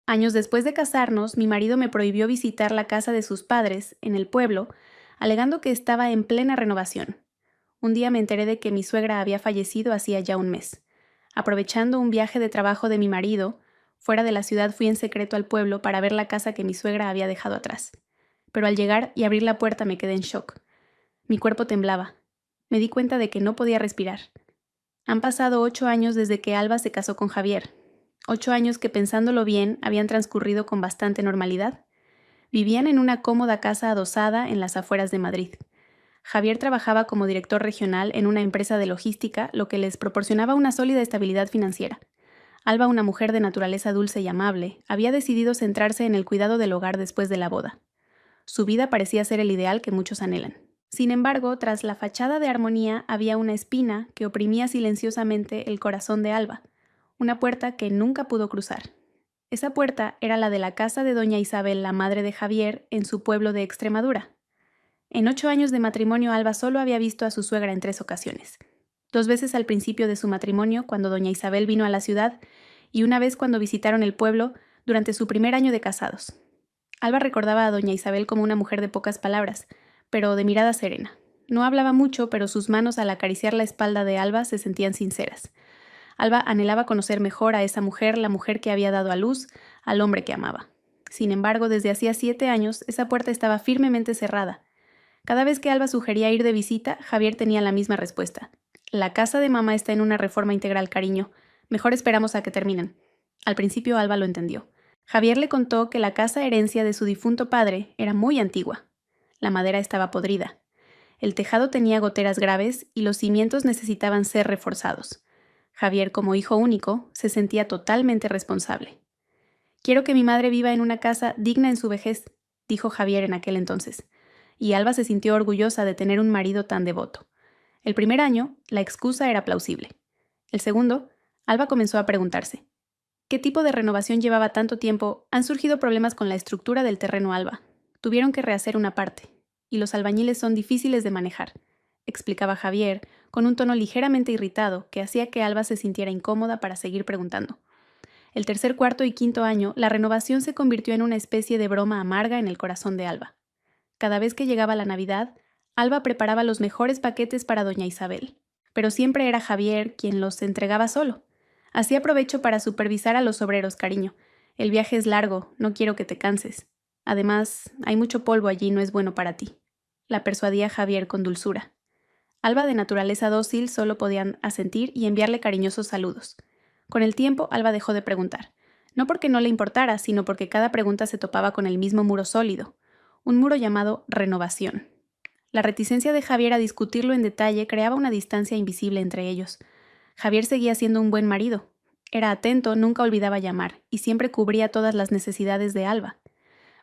Años después de casarnos, mi marido me prohibió visitar la casa de sus padres, en el pueblo, alegando que estaba en plena renovación. Un día me enteré de que mi suegra había fallecido hacía ya un mes. Aprovechando un viaje de trabajo de mi marido, fuera de la ciudad fui en secreto al pueblo para ver la casa que mi suegra había dejado atrás. Pero al llegar y abrir la puerta me quedé en shock. Mi cuerpo temblaba. Me di cuenta de que no podía respirar. Han pasado 8 años desde que Alba se casó con Javier. 8 años que, pensándolo bien, habían transcurrido con bastante normalidad. Vivían en una cómoda casa adosada en las afueras de Madrid. Javier trabajaba como director regional en una empresa de logística, lo que les proporcionaba una sólida estabilidad financiera. Alba, una mujer de naturaleza dulce y amable, había decidido centrarse en el cuidado del hogar después de la boda. Su vida parecía ser el ideal que muchos anhelan. Sin embargo, tras la fachada de armonía había una espina que oprimía silenciosamente el corazón de Alba, una puerta que nunca pudo cruzar. Esa puerta era la de la casa de doña Isabel, la madre de Javier, en su pueblo de Extremadura. En 8 años de matrimonio, Alba solo había visto a su suegra en 3 ocasiones. 2 veces al principio de su matrimonio, cuando doña Isabel vino a la ciudad, y una vez cuando visitaron el pueblo durante su primer año de casados. Alba recordaba a doña Isabel como una mujer de pocas palabras, pero de mirada serena. No hablaba mucho, pero sus manos al acariciar la espalda de Alba se sentían sinceras. Alba anhelaba conocer mejor a esa mujer, la mujer que había dado a luz al hombre que amaba. Sin embargo, desde hacía 7 años, esa puerta estaba firmemente cerrada. Cada vez que Alba sugería ir de visita, Javier tenía la misma respuesta. La casa de mamá está en una reforma integral, cariño. Mejor esperamos a que terminen. Al principio Alba lo entendió. Javier le contó que la casa herencia de su difunto padre era muy antigua. La madera estaba podrida. El tejado tenía goteras graves y los cimientos necesitaban ser reforzados. Javier, como hijo único, se sentía totalmente responsable. «Quiero que mi madre viva en una casa digna en su vejez», dijo Javier en aquel entonces, y Alba se sintió orgullosa de tener un marido tan devoto. El primer año, la excusa era plausible. El segundo, Alba comenzó a preguntarse: ¿qué tipo de renovación llevaba tanto tiempo? Han surgido problemas con la estructura del terreno, Alba. Tuvieron que rehacer una parte, y los albañiles son difíciles de manejar, explicaba Javier, con un tono ligeramente irritado que hacía que Alba se sintiera incómoda para seguir preguntando. El tercer, cuarto y quinto año, la renovación se convirtió en una especie de broma amarga en el corazón de Alba. Cada vez que llegaba la Navidad, Alba preparaba los mejores paquetes para doña Isabel, pero siempre era Javier quien los entregaba solo. Así aprovecho para supervisar a los obreros, cariño. El viaje es largo, no quiero que te canses. Además, hay mucho polvo allí, no es bueno para ti. La persuadía Javier con dulzura. Alba, de naturaleza dócil, solo podía asentir y enviarle cariñosos saludos. Con el tiempo, Alba dejó de preguntar. No porque no le importara, sino porque cada pregunta se topaba con el mismo muro sólido. Un muro llamado renovación. La reticencia de Javier a discutirlo en detalle creaba una distancia invisible entre ellos. Javier seguía siendo un buen marido. Era atento, nunca olvidaba llamar, y siempre cubría todas las necesidades de Alba.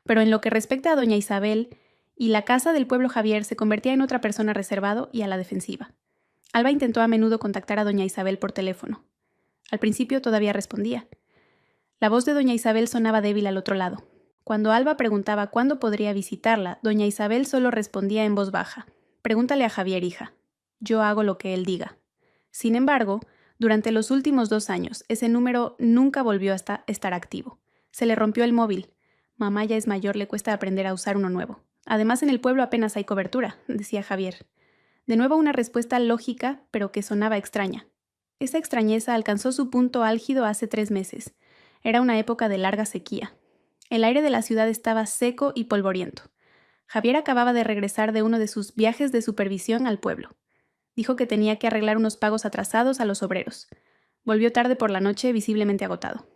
Pero en lo que respecta a doña Isabel, y la casa del pueblo, Javier se convertía en otra persona reservado y a la defensiva. Alba intentó a menudo contactar a doña Isabel por teléfono. Al principio todavía respondía. La voz de doña Isabel sonaba débil al otro lado. Cuando Alba preguntaba cuándo podría visitarla, doña Isabel solo respondía en voz baja: «Pregúntale a Javier, hija. Yo hago lo que él diga». Sin embargo, durante los últimos 2 años, ese número nunca volvió a estar activo. Se le rompió el móvil. Mamá ya es mayor, le cuesta aprender a usar uno nuevo. Además, en el pueblo apenas hay cobertura, decía Javier. De nuevo una respuesta lógica, pero que sonaba extraña. Esa extrañeza alcanzó su punto álgido hace 3 meses. Era una época de larga sequía. El aire de la ciudad estaba seco y polvoriento. Javier acababa de regresar de uno de sus viajes de supervisión al pueblo. Dijo que tenía que arreglar unos pagos atrasados a los obreros. Volvió tarde por la noche, visiblemente agotado.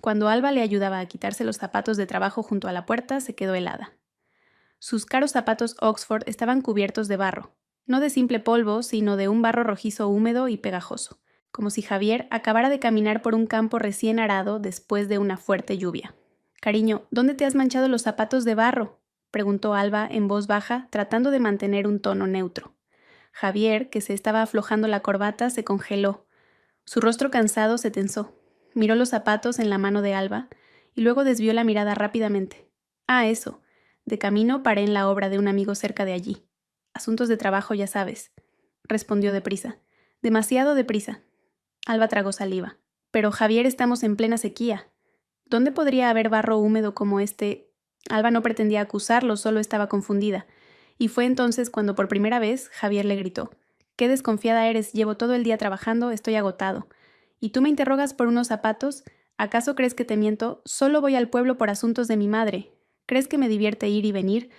Cuando Alba le ayudaba a quitarse los zapatos de trabajo junto a la puerta, se quedó helada. Sus caros zapatos Oxford estaban cubiertos de barro, no de simple polvo, sino de un barro rojizo húmedo y pegajoso, como si Javier acabara de caminar por un campo recién arado después de una fuerte lluvia. «Cariño, ¿dónde te has manchado los zapatos de barro?», preguntó Alba en voz baja, tratando de mantener un tono neutro. Javier, que se estaba aflojando la corbata, se congeló. Su rostro cansado se tensó. Miró los zapatos en la mano de Alba y luego desvió la mirada rápidamente. «Ah, eso. De camino paré en la obra de un amigo cerca de allí. Asuntos de trabajo, ya sabes», respondió deprisa. «Demasiado deprisa». Alba tragó saliva. «Pero, Javier, estamos en plena sequía». ¿Dónde podría haber barro húmedo como este? Alba no pretendía acusarlo, solo estaba confundida. Y fue entonces cuando por primera vez Javier le gritó: «¡Qué desconfiada eres! Llevo todo el día trabajando, estoy agotado. ¿Y tú me interrogas por unos zapatos? ¿Acaso crees que te miento? Solo voy al pueblo por asuntos de mi madre. ¿Crees que me divierte ir y venir?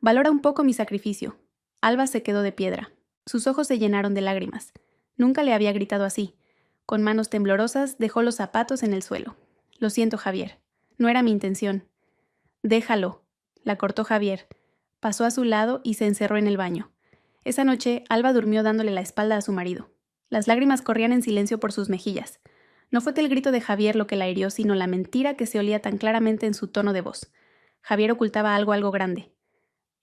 Valora un poco mi sacrificio». Alba se quedó de piedra. Sus ojos se llenaron de lágrimas. Nunca le había gritado así. Con manos temblorosas dejó los zapatos en el suelo. «Lo siento, Javier. No era mi intención». «Déjalo», la cortó Javier. Pasó a su lado y se encerró en el baño. Esa noche, Alba durmió dándole la espalda a su marido. Las lágrimas corrían en silencio por sus mejillas. No fue el grito de Javier lo que la hirió, sino la mentira que se olía tan claramente en su tono de voz. Javier ocultaba algo grande.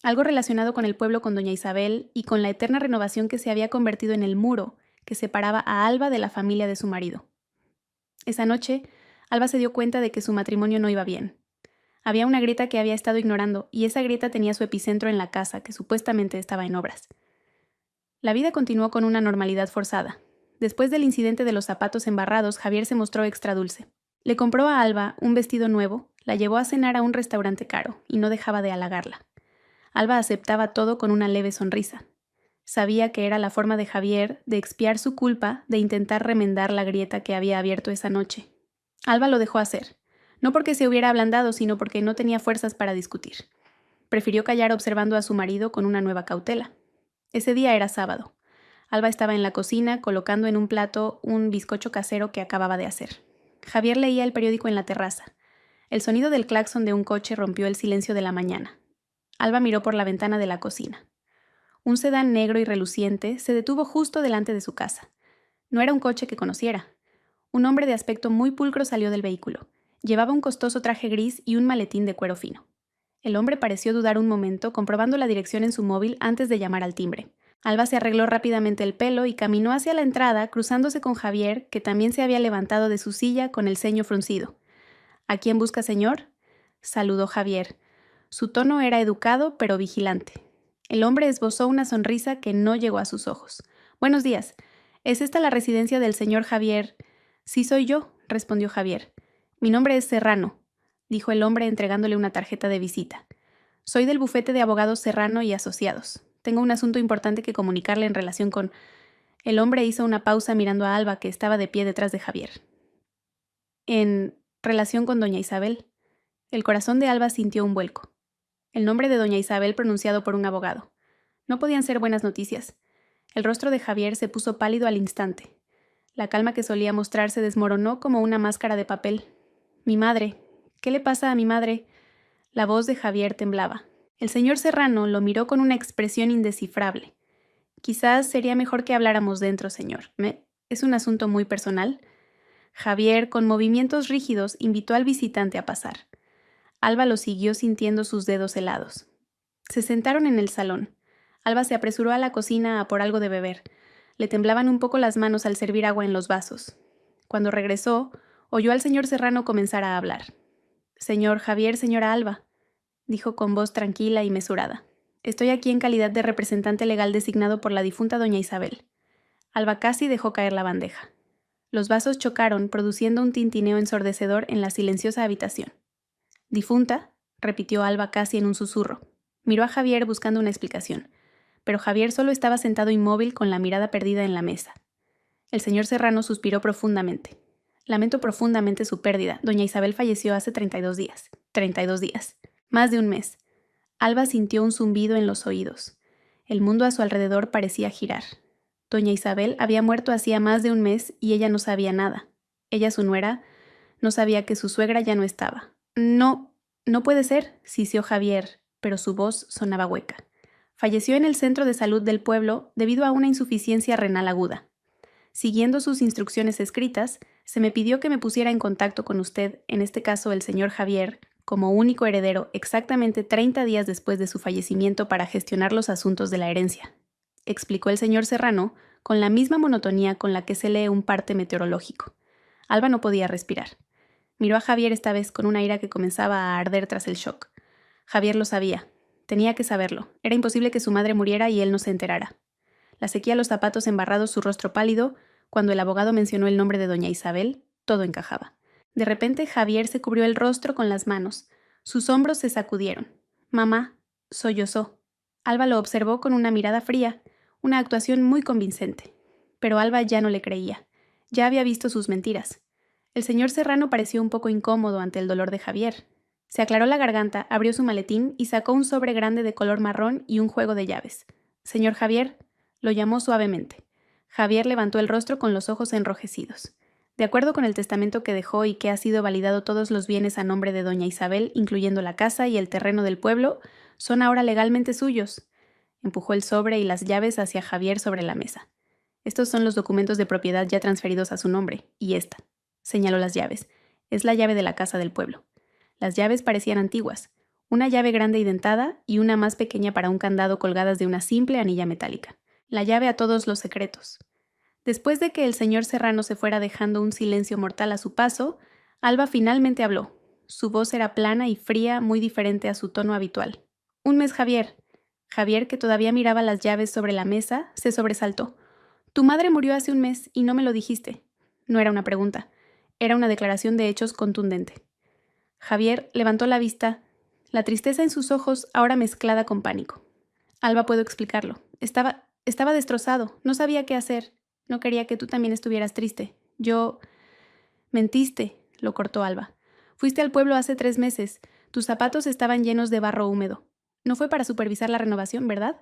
Algo relacionado con el pueblo, con doña Isabel y con la eterna renovación que se había convertido en el muro que separaba a Alba de la familia de su marido. Esa noche, Alba se dio cuenta de que su matrimonio no iba bien. Había una grieta que había estado ignorando, y esa grieta tenía su epicentro en la casa, que supuestamente estaba en obras. La vida continuó con una normalidad forzada. Después del incidente de los zapatos embarrados, Javier se mostró extra dulce. Le compró a Alba un vestido nuevo, la llevó a cenar a un restaurante caro, y no dejaba de halagarla. Alba aceptaba todo con una leve sonrisa. Sabía que era la forma de Javier de expiar su culpa, de intentar remendar la grieta que había abierto esa noche. Alba lo dejó hacer, no porque se hubiera ablandado, sino porque no tenía fuerzas para discutir. Prefirió callar observando a su marido con una nueva cautela. Ese día era sábado. Alba estaba en la cocina colocando en un plato un bizcocho casero que acababa de hacer. Javier leía el periódico en la terraza. El sonido del claxon de un coche rompió el silencio de la mañana. Alba miró por la ventana de la cocina. Un sedán negro y reluciente se detuvo justo delante de su casa. No era un coche que conociera. Un hombre de aspecto muy pulcro salió del vehículo. Llevaba un costoso traje gris y un maletín de cuero fino. El hombre pareció dudar un momento, comprobando la dirección en su móvil antes de llamar al timbre. Alba se arregló rápidamente el pelo y caminó hacia la entrada, cruzándose con Javier, que también se había levantado de su silla con el ceño fruncido. «¿A quién busca, señor?», saludó Javier. Su tono era educado, pero vigilante. El hombre esbozó una sonrisa que no llegó a sus ojos. «Buenos días. ¿Es esta la residencia del señor Javier?» «Sí, soy yo», respondió Javier. «Mi nombre es Serrano», dijo el hombre entregándole una tarjeta de visita. «Soy del bufete de abogados Serrano y Asociados. Tengo un asunto importante que comunicarle en relación con...». El hombre hizo una pausa mirando a Alba, que estaba de pie detrás de Javier. «En relación con doña Isabel». El corazón de Alba sintió un vuelco. El nombre de doña Isabel pronunciado por un abogado. No podían ser buenas noticias. El rostro de Javier se puso pálido al instante. La calma que solía mostrar se desmoronó como una máscara de papel. «Mi madre. ¿Qué le pasa a mi madre?». La voz de Javier temblaba. El señor Serrano lo miró con una expresión indescifrable. «Quizás sería mejor que habláramos dentro, señor. ¿Es un asunto muy personal?». Javier, con movimientos rígidos, invitó al visitante a pasar. Alba lo siguió sintiendo sus dedos helados. Se sentaron en el salón. Alba se apresuró a la cocina a por algo de beber. Le temblaban un poco las manos al servir agua en los vasos. Cuando regresó, oyó al señor Serrano comenzar a hablar. «Señor Javier, señora Alba», dijo con voz tranquila y mesurada. «Estoy aquí en calidad de representante legal designado por la difunta doña Isabel». Alba casi dejó caer la bandeja. Los vasos chocaron, produciendo un tintineo ensordecedor en la silenciosa habitación. «¿Difunta?», repitió Alba casi en un susurro. Miró a Javier buscando una explicación, pero Javier solo estaba sentado inmóvil con la mirada perdida en la mesa. El señor Serrano suspiró profundamente. «Lamento profundamente su pérdida. Doña Isabel falleció hace 32 días. 32 días. Más de un mes». Alba sintió un zumbido en los oídos. El mundo a su alrededor parecía girar. Doña Isabel había muerto hacía más de un mes y ella no sabía nada. Ella, su nuera, no sabía que su suegra ya no estaba. No puede ser», siseó Javier, pero su voz sonaba hueca. «Falleció en el centro de salud del pueblo debido a una insuficiencia renal aguda. Siguiendo sus instrucciones escritas, se me pidió que me pusiera en contacto con usted, en este caso el señor Javier, como único heredero exactamente 30 días después de su fallecimiento para gestionar los asuntos de la herencia», explicó el señor Serrano con la misma monotonía con la que se lee un parte meteorológico. Alba no podía respirar. Miró a Javier esta vez con una ira que comenzaba a arder tras el shock. Javier lo sabía. Tenía que saberlo. Era imposible que su madre muriera y él no se enterara. La sequía los zapatos embarrados, su rostro pálido. Cuando el abogado mencionó el nombre de doña Isabel, todo encajaba. De repente Javier se cubrió el rostro con las manos. Sus hombros se sacudieron. Mamá, sollozó. Alba lo observó con una mirada fría, una actuación muy convincente. Pero Alba ya no le creía. Ya había visto sus mentiras. El señor Serrano pareció un poco incómodo ante el dolor de Javier. Se aclaró la garganta, abrió su maletín y sacó un sobre grande de color marrón y un juego de llaves. Señor Javier, lo llamó suavemente. Javier levantó el rostro con los ojos enrojecidos. De acuerdo con el testamento que dejó y que ha sido validado, todos los bienes a nombre de doña Isabel, incluyendo la casa y el terreno del pueblo, son ahora legalmente suyos. Empujó el sobre y las llaves hacia Javier sobre la mesa. Estos son los documentos de propiedad ya transferidos a su nombre, y esta, señaló las llaves, es la llave de la casa del pueblo. Las llaves parecían antiguas, una llave grande y dentada y una más pequeña para un candado colgadas de una simple anilla metálica. La llave a todos los secretos. Después de que el señor Serrano se fuera dejando un silencio mortal a su paso, Alba finalmente habló. Su voz era plana y fría, muy diferente a su tono habitual. Un mes, Javier. Javier, que todavía miraba las llaves sobre la mesa, se sobresaltó. Tu madre murió hace un mes y no me lo dijiste. No era una pregunta, era una declaración de hechos contundente. Javier levantó la vista, la tristeza en sus ojos ahora mezclada con pánico. Alba, puedo explicarlo. Estaba destrozado, no sabía qué hacer. No quería que tú también estuvieras triste. Yo... Mentiste, lo cortó Alba. Fuiste al pueblo hace 3 meses. Tus zapatos estaban llenos de barro húmedo. No fue para supervisar la renovación, ¿verdad?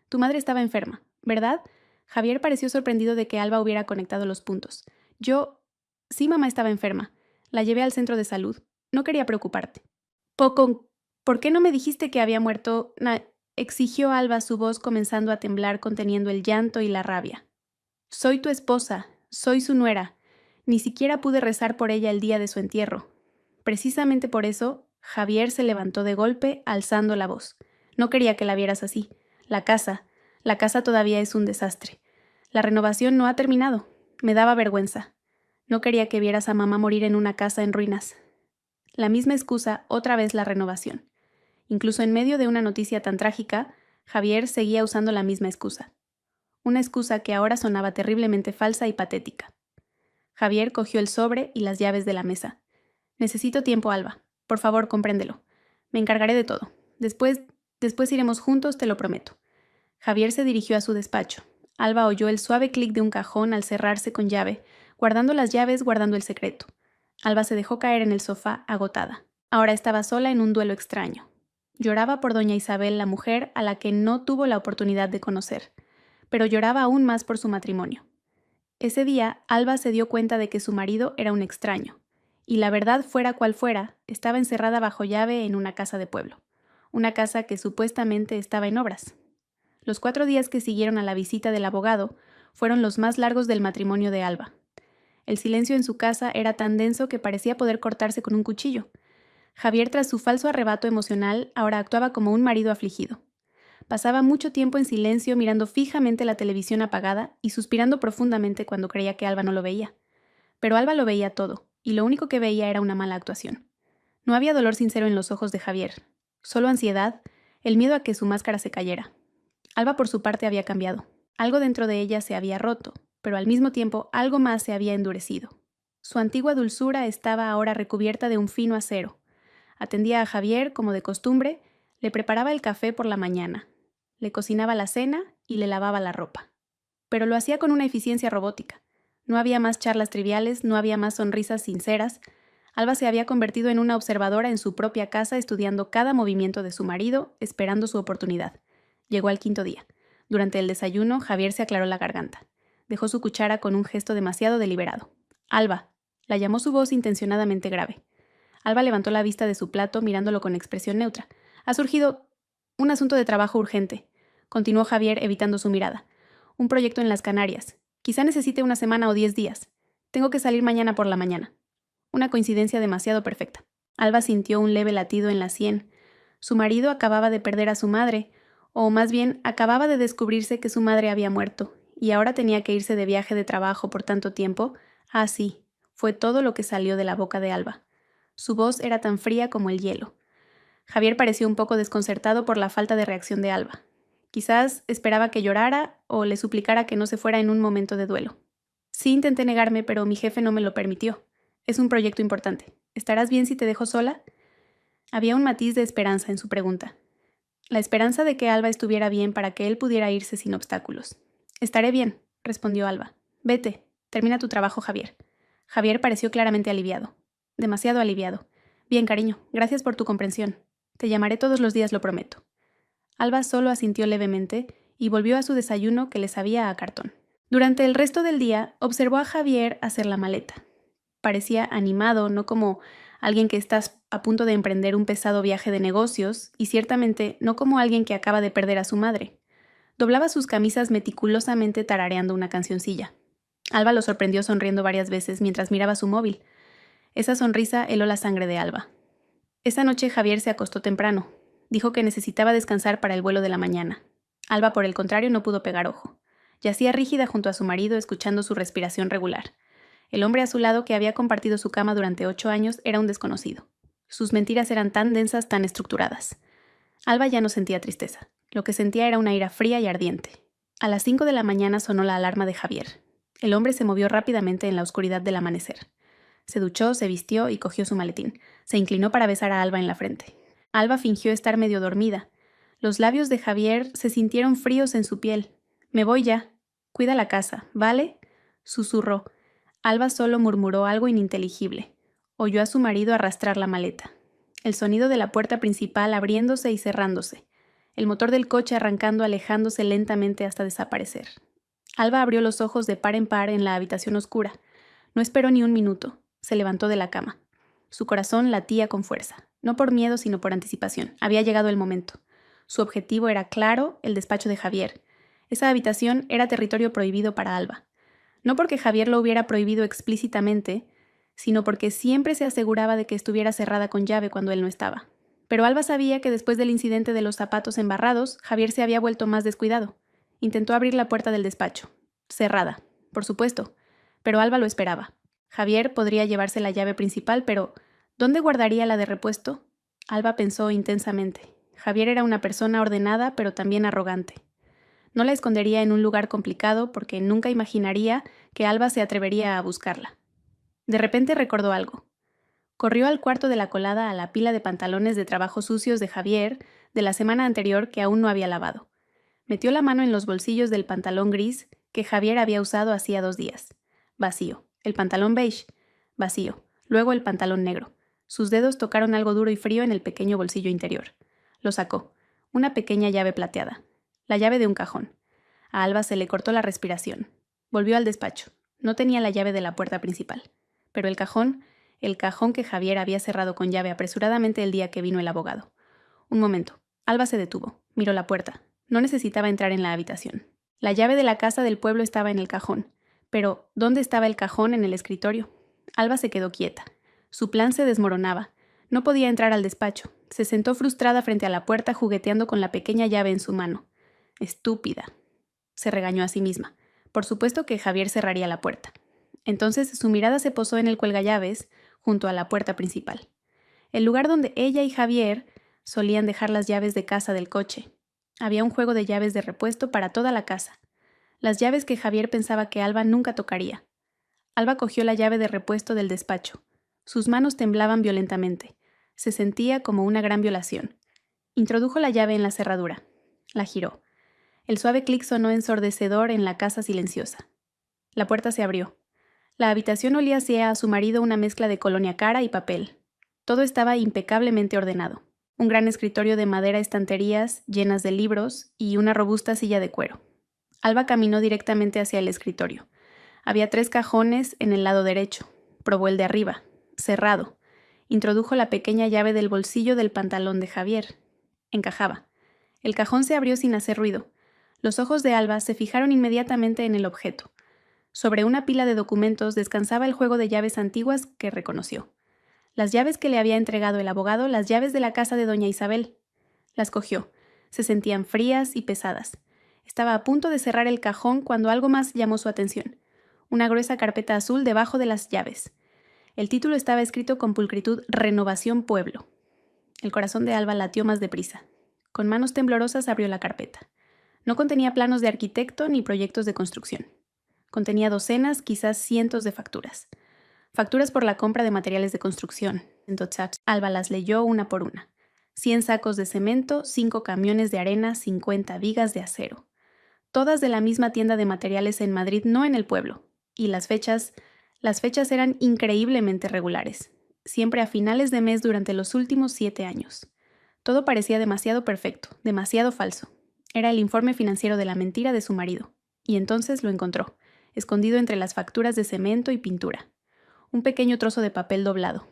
Tu madre estaba enferma, ¿verdad? Javier pareció sorprendido de que Alba hubiera conectado los puntos. Sí, mamá estaba enferma. La llevé al centro de salud. No quería preocuparte. ¿Por qué no me dijiste que había muerto? Exigió Alba, su voz comenzando a temblar, conteniendo el llanto y la rabia. Soy tu esposa, soy su nuera. Ni siquiera pude rezar por ella el día de su entierro. Precisamente por eso, Javier se levantó de golpe, alzando la voz. No quería que la vieras así. La casa todavía es un desastre. La renovación no ha terminado. Me daba vergüenza. No quería que vieras a mamá morir en una casa en ruinas. La misma excusa, otra vez la renovación. Incluso en medio de una noticia tan trágica, Javier seguía usando la misma excusa. Una excusa que ahora sonaba terriblemente falsa y patética. Javier cogió el sobre y las llaves de la mesa. Necesito tiempo, Alba. Por favor, compréndelo. Me encargaré de todo. Después iremos juntos, te lo prometo. Javier se dirigió a su despacho. Alba oyó el suave clic de un cajón al cerrarse con llave, guardando las llaves, guardando el secreto. Alba se dejó caer en el sofá, agotada. Ahora estaba sola en un duelo extraño. Lloraba por doña Isabel, la mujer a la que no tuvo la oportunidad de conocer, pero lloraba aún más por su matrimonio. Ese día, Alba se dio cuenta de que su marido era un extraño, y la verdad fuera cual fuera, estaba encerrada bajo llave en una casa de pueblo, una casa que supuestamente estaba en obras. Los 4 días que siguieron a la visita del abogado fueron los más largos del matrimonio de Alba. El silencio en su casa era tan denso que parecía poder cortarse con un cuchillo. Javier, tras su falso arrebato emocional, ahora actuaba como un marido afligido. Pasaba mucho tiempo en silencio mirando fijamente la televisión apagada y suspirando profundamente cuando creía que Alba no lo veía. Pero Alba lo veía todo, y lo único que veía era una mala actuación. No había dolor sincero en los ojos de Javier, solo ansiedad, el miedo a que su máscara se cayera. Alba por su parte había cambiado. Algo dentro de ella se había roto, pero al mismo tiempo algo más se había endurecido. Su antigua dulzura estaba ahora recubierta de un fino acero. Atendía a Javier como de costumbre, le preparaba el café por la mañana, le cocinaba la cena y le lavaba la ropa. Pero lo hacía con una eficiencia robótica. No había más charlas triviales, no había más sonrisas sinceras. Alba se había convertido en una observadora en su propia casa, estudiando cada movimiento de su marido, esperando su oportunidad. Llegó al 5.º día. Durante el desayuno, Javier se aclaró la garganta. Dejó su cuchara con un gesto demasiado deliberado. Alba, la llamó su voz intencionadamente grave. Alba levantó la vista de su plato mirándolo con expresión neutra. Ha surgido un asunto de trabajo urgente, continuó Javier evitando su mirada. Un proyecto en las Canarias. Quizá necesite 1 semana o 10 días. Tengo que salir mañana por la mañana. Una coincidencia demasiado perfecta. Alba sintió un leve latido en la sien. Su marido acababa de perder a su madre, o más bien acababa de descubrirse que su madre había muerto, y ahora tenía que irse de viaje de trabajo por tanto tiempo. Ah, sí, fue todo lo que salió de la boca de Alba. Su voz era tan fría como el hielo. Javier pareció un poco desconcertado por la falta de reacción de Alba. Quizás esperaba que llorara o le suplicara que no se fuera en un momento de duelo. Sí, intenté negarme, pero mi jefe no me lo permitió. Es un proyecto importante. ¿Estarás bien si te dejo sola? Había un matiz de esperanza en su pregunta. La esperanza de que Alba estuviera bien para que él pudiera irse sin obstáculos. Estaré bien, respondió Alba. Vete, termina tu trabajo, Javier. Javier pareció claramente aliviado. Demasiado aliviado. Bien, cariño, gracias por tu comprensión. Te llamaré todos los días, lo prometo. Alba solo asintió levemente y volvió a su desayuno que le sabía a cartón. Durante el resto del día, observó a Javier hacer la maleta. Parecía animado, no como alguien que está a punto de emprender un pesado viaje de negocios, y ciertamente no como alguien que acaba de perder a su madre. Doblaba sus camisas meticulosamente tarareando una cancioncilla. Alba lo sorprendió sonriendo varias veces mientras miraba su móvil. Esa sonrisa heló la sangre de Alba. Esa noche Javier se acostó temprano. Dijo que necesitaba descansar para el vuelo de la mañana. Alba, por el contrario, no pudo pegar ojo. Yacía rígida junto a su marido, escuchando su respiración regular. El hombre a su lado, que había compartido su cama durante 8 años, era un desconocido. Sus mentiras eran tan densas, tan estructuradas. Alba ya no sentía tristeza. Lo que sentía era una ira fría y ardiente. A las 5 de la mañana sonó la alarma de Javier. El hombre se movió rápidamente en la oscuridad del amanecer. Se duchó, se vistió y cogió su maletín. Se inclinó para besar a Alba en la frente. Alba fingió estar medio dormida. Los labios de Javier se sintieron fríos en su piel. «Me voy ya. Cuida la casa, ¿vale?», susurró. Alba solo murmuró algo ininteligible. Oyó a su marido arrastrar la maleta. El sonido de la puerta principal abriéndose y cerrándose. El motor del coche arrancando, alejándose lentamente hasta desaparecer. Alba abrió los ojos de par en par en la habitación oscura. No esperó ni un minuto. Se levantó de la cama. Su corazón latía con fuerza. No por miedo, sino por anticipación. Había llegado el momento. Su objetivo era claro, el despacho de Javier. Esa habitación era territorio prohibido para Alba. No porque Javier lo hubiera prohibido explícitamente, sino porque siempre se aseguraba de que estuviera cerrada con llave cuando él no estaba. Pero Alba sabía que después del incidente de los zapatos embarrados, Javier se había vuelto más descuidado. Intentó abrir la puerta del despacho. Cerrada, por supuesto, pero Alba lo esperaba. Javier podría llevarse la llave principal, pero ¿dónde guardaría la de repuesto? Alba pensó intensamente. Javier era una persona ordenada, pero también arrogante. No la escondería en un lugar complicado porque nunca imaginaría que Alba se atrevería a buscarla. De repente recordó algo. Corrió al cuarto de la colada a la pila de pantalones de trabajo sucios de Javier de la semana anterior que aún no había lavado. Metió la mano en los bolsillos del pantalón gris que Javier había usado hacía 2 días. Vacío. El pantalón beige. Vacío. Luego el pantalón negro. Sus dedos tocaron algo duro y frío en el pequeño bolsillo interior. Lo sacó. Una pequeña llave plateada. La llave de un cajón. A Alba se le cortó la respiración. Volvió al despacho. No tenía la llave de la puerta principal. Pero el cajón que Javier había cerrado con llave apresuradamente el día que vino el abogado. Un momento. Alba se detuvo. Miró la puerta. No necesitaba entrar en la habitación. La llave de la casa del pueblo estaba en el cajón. Pero, ¿dónde estaba el cajón en el escritorio? Alba se quedó quieta. Su plan se desmoronaba. No podía entrar al despacho. Se sentó frustrada frente a la puerta jugueteando con la pequeña llave en su mano. Estúpida. Se regañó a sí misma. Por supuesto que Javier cerraría la puerta. Entonces su mirada se posó en el cuelgallaves junto a la puerta principal. El lugar donde ella y Javier solían dejar las llaves de casa del coche. Había un juego de llaves de repuesto para toda la casa. Las llaves que Javier pensaba que Alba nunca tocaría. Alba cogió la llave de repuesto del despacho. Sus manos temblaban violentamente. Se sentía como una gran violación. Introdujo la llave en la cerradura. La giró. El suave clic sonó ensordecedor en la casa silenciosa. La puerta se abrió. La habitación olía hacia a su marido una mezcla de colonia cara y papel. Todo estaba impecablemente ordenado. Un gran escritorio de madera, estanterías llenas de libros y una robusta silla de cuero. Alba caminó directamente hacia el escritorio. Había 3 cajones en el lado derecho. Probó el de arriba. Cerrado. Introdujo la pequeña llave del bolsillo del pantalón de Javier. Encajaba. El cajón se abrió sin hacer ruido. Los ojos de Alba se fijaron inmediatamente en el objeto. Sobre una pila de documentos descansaba el juego de llaves antiguas que reconoció. Las llaves que le había entregado el abogado, las llaves de la casa de doña Isabel. Las cogió. Se sentían frías y pesadas. Estaba a punto de cerrar el cajón cuando algo más llamó su atención. Una gruesa carpeta azul debajo de las llaves. El título estaba escrito con pulcritud: Renovación Pueblo. El corazón de Alba latió más deprisa. Con manos temblorosas abrió la carpeta. No contenía planos de arquitecto ni proyectos de construcción. Contenía docenas, quizás cientos de facturas. Facturas por la compra de materiales de construcción. Entonces, Alba las leyó una por una. 100 sacos de cemento, 5 camiones de arena, 50 vigas de acero. Todas de la misma tienda de materiales en Madrid, no en el pueblo. Y las fechas eran increíblemente regulares. Siempre a finales de mes durante los últimos 7 años. Todo parecía demasiado perfecto, demasiado falso. Era el informe financiero de la mentira de su marido. Y entonces lo encontró, escondido entre las facturas de cemento y pintura. Un pequeño trozo de papel doblado.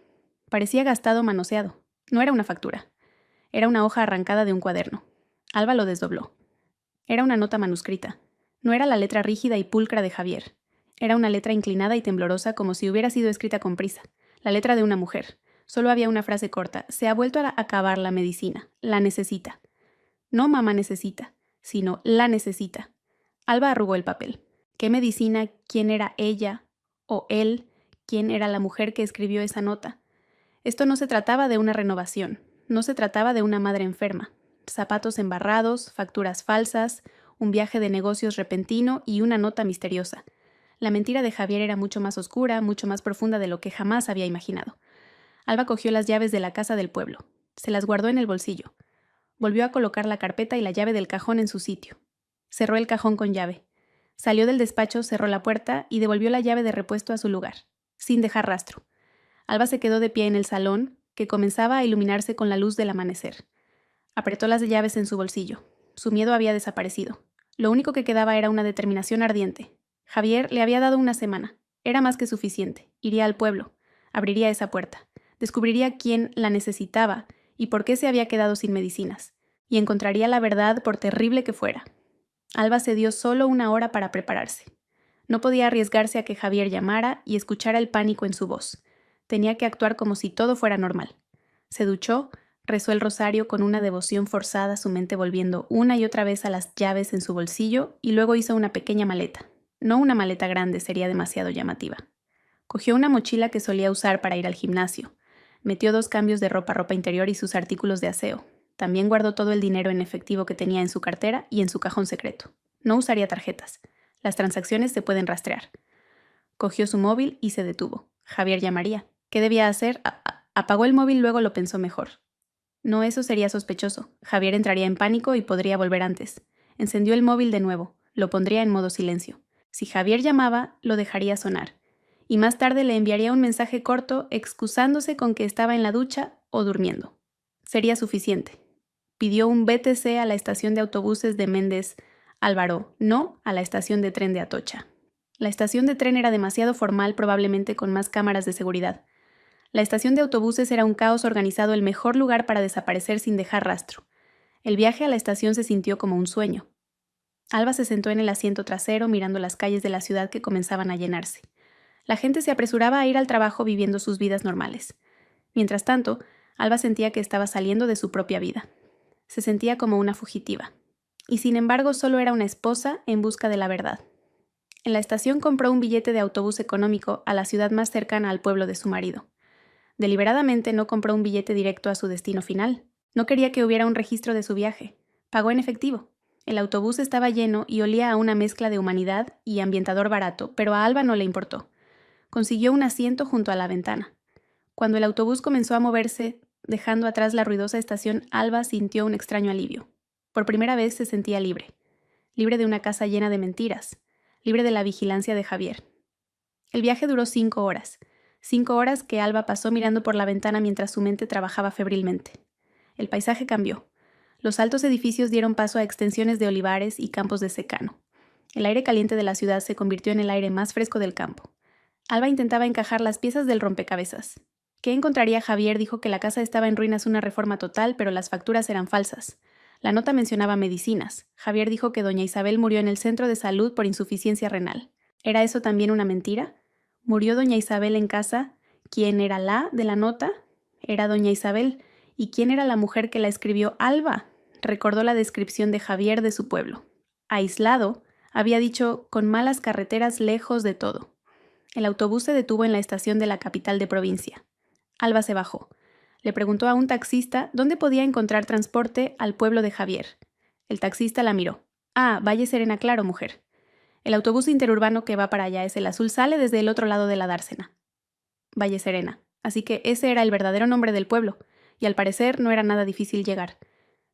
Parecía gastado manoseado. No era una factura. Era una hoja arrancada de un cuaderno. Alba lo desdobló. Era una nota manuscrita. No era la letra rígida y pulcra de Javier. Era una letra inclinada y temblorosa como si hubiera sido escrita con prisa. La letra de una mujer. Solo había una frase corta. Se ha vuelto a acabar la medicina. La necesita. No mamá necesita, sino la necesita. Alba arrugó el papel. ¿Qué medicina? ¿Quién era ella? ¿O él? ¿Quién era la mujer que escribió esa nota? Esto no se trataba de una renovación. No se trataba de una madre enferma. Zapatos embarrados, facturas falsas, un viaje de negocios repentino y una nota misteriosa. La mentira de Javier era mucho más oscura, mucho más profunda de lo que jamás había imaginado. Alba cogió las llaves de la casa del pueblo. Se las guardó en el bolsillo. Volvió a colocar la carpeta y la llave del cajón en su sitio. Cerró el cajón con llave. Salió del despacho, cerró la puerta y devolvió la llave de repuesto a su lugar, sin dejar rastro. Alba se quedó de pie en el salón, que comenzaba a iluminarse con la luz del amanecer. Apretó las llaves en su bolsillo. Su miedo había desaparecido. Lo único que quedaba era una determinación ardiente. Javier le había dado una semana. Era más que suficiente. Iría al pueblo. Abriría esa puerta. Descubriría quién la necesitaba y por qué se había quedado sin medicinas. Y encontraría la verdad por terrible que fuera. Alba se dio solo una hora para prepararse. No podía arriesgarse a que Javier llamara y escuchara el pánico en su voz. Tenía que actuar como si todo fuera normal. Se duchó, rezó el rosario con una devoción forzada, su mente volviendo una y otra vez a las llaves en su bolsillo, y luego hizo una pequeña maleta. No una maleta grande, sería demasiado llamativa. Cogió una mochila que solía usar para ir al gimnasio. Metió 2 cambios de ropa interior y sus artículos de aseo. También guardó todo el dinero en efectivo que tenía en su cartera y en su cajón secreto. No usaría tarjetas. Las transacciones se pueden rastrear. Cogió su móvil y se detuvo. Javier llamaría. ¿Qué debía hacer? Apagó el móvil, luego lo pensó mejor. No, eso sería sospechoso. Javier entraría en pánico y podría volver antes. Encendió el móvil de nuevo. Lo pondría en modo silencio. Si Javier llamaba, lo dejaría sonar. Y más tarde le enviaría un mensaje corto excusándose con que estaba en la ducha o durmiendo. Sería suficiente. Pidió un BTC a la estación de autobuses de Méndez Álvaro, no a la estación de tren de Atocha. La estación de tren era demasiado formal, probablemente con más cámaras de seguridad. La estación de autobuses era un caos organizado, el mejor lugar para desaparecer sin dejar rastro. El viaje a la estación se sintió como un sueño. Alba se sentó en el asiento trasero mirando las calles de la ciudad que comenzaban a llenarse. La gente se apresuraba a ir al trabajo viviendo sus vidas normales. Mientras tanto, Alba sentía que estaba saliendo de su propia vida. Se sentía como una fugitiva. Y sin embargo, solo era una esposa en busca de la verdad. En la estación compró un billete de autobús económico a la ciudad más cercana al pueblo de su marido. Deliberadamente no compró un billete directo a su destino final. No quería que hubiera un registro de su viaje. Pagó en efectivo. El autobús estaba lleno y olía a una mezcla de humanidad y ambientador barato, pero a Alba no le importó. Consiguió un asiento junto a la ventana. Cuando el autobús comenzó a moverse, dejando atrás la ruidosa estación, Alba sintió un extraño alivio. Por primera vez se sentía libre. Libre de una casa llena de mentiras. Libre de la vigilancia de Javier. El viaje duró 5 horas. 5 horas que Alba pasó mirando por la ventana mientras su mente trabajaba febrilmente. El paisaje cambió. Los altos edificios dieron paso a extensiones de olivares y campos de secano. El aire caliente de la ciudad se convirtió en el aire más fresco del campo. Alba intentaba encajar las piezas del rompecabezas. ¿Qué encontraría Javier? Dijo que la casa estaba en ruinas, una reforma total, pero las facturas eran falsas. La nota mencionaba medicinas. Javier dijo que doña Isabel murió en el centro de salud por insuficiencia renal. ¿Era eso también una mentira? ¿Murió doña Isabel en casa? ¿Quién era la de la nota? Era doña Isabel. ¿Y quién era la mujer que la escribió? Alba. Recordó la descripción de Javier de su pueblo. Aislado, había dicho, con malas carreteras, lejos de todo. El autobús se detuvo en la estación de la capital de provincia. Alba se bajó. Le preguntó a un taxista dónde podía encontrar transporte al pueblo de Javier. El taxista la miró. Valle Serena, claro, mujer. El autobús interurbano que va para allá es el azul, sale desde el otro lado de la dársena. Valle Serena. Así que ese era el verdadero nombre del pueblo, y al parecer no era nada difícil llegar.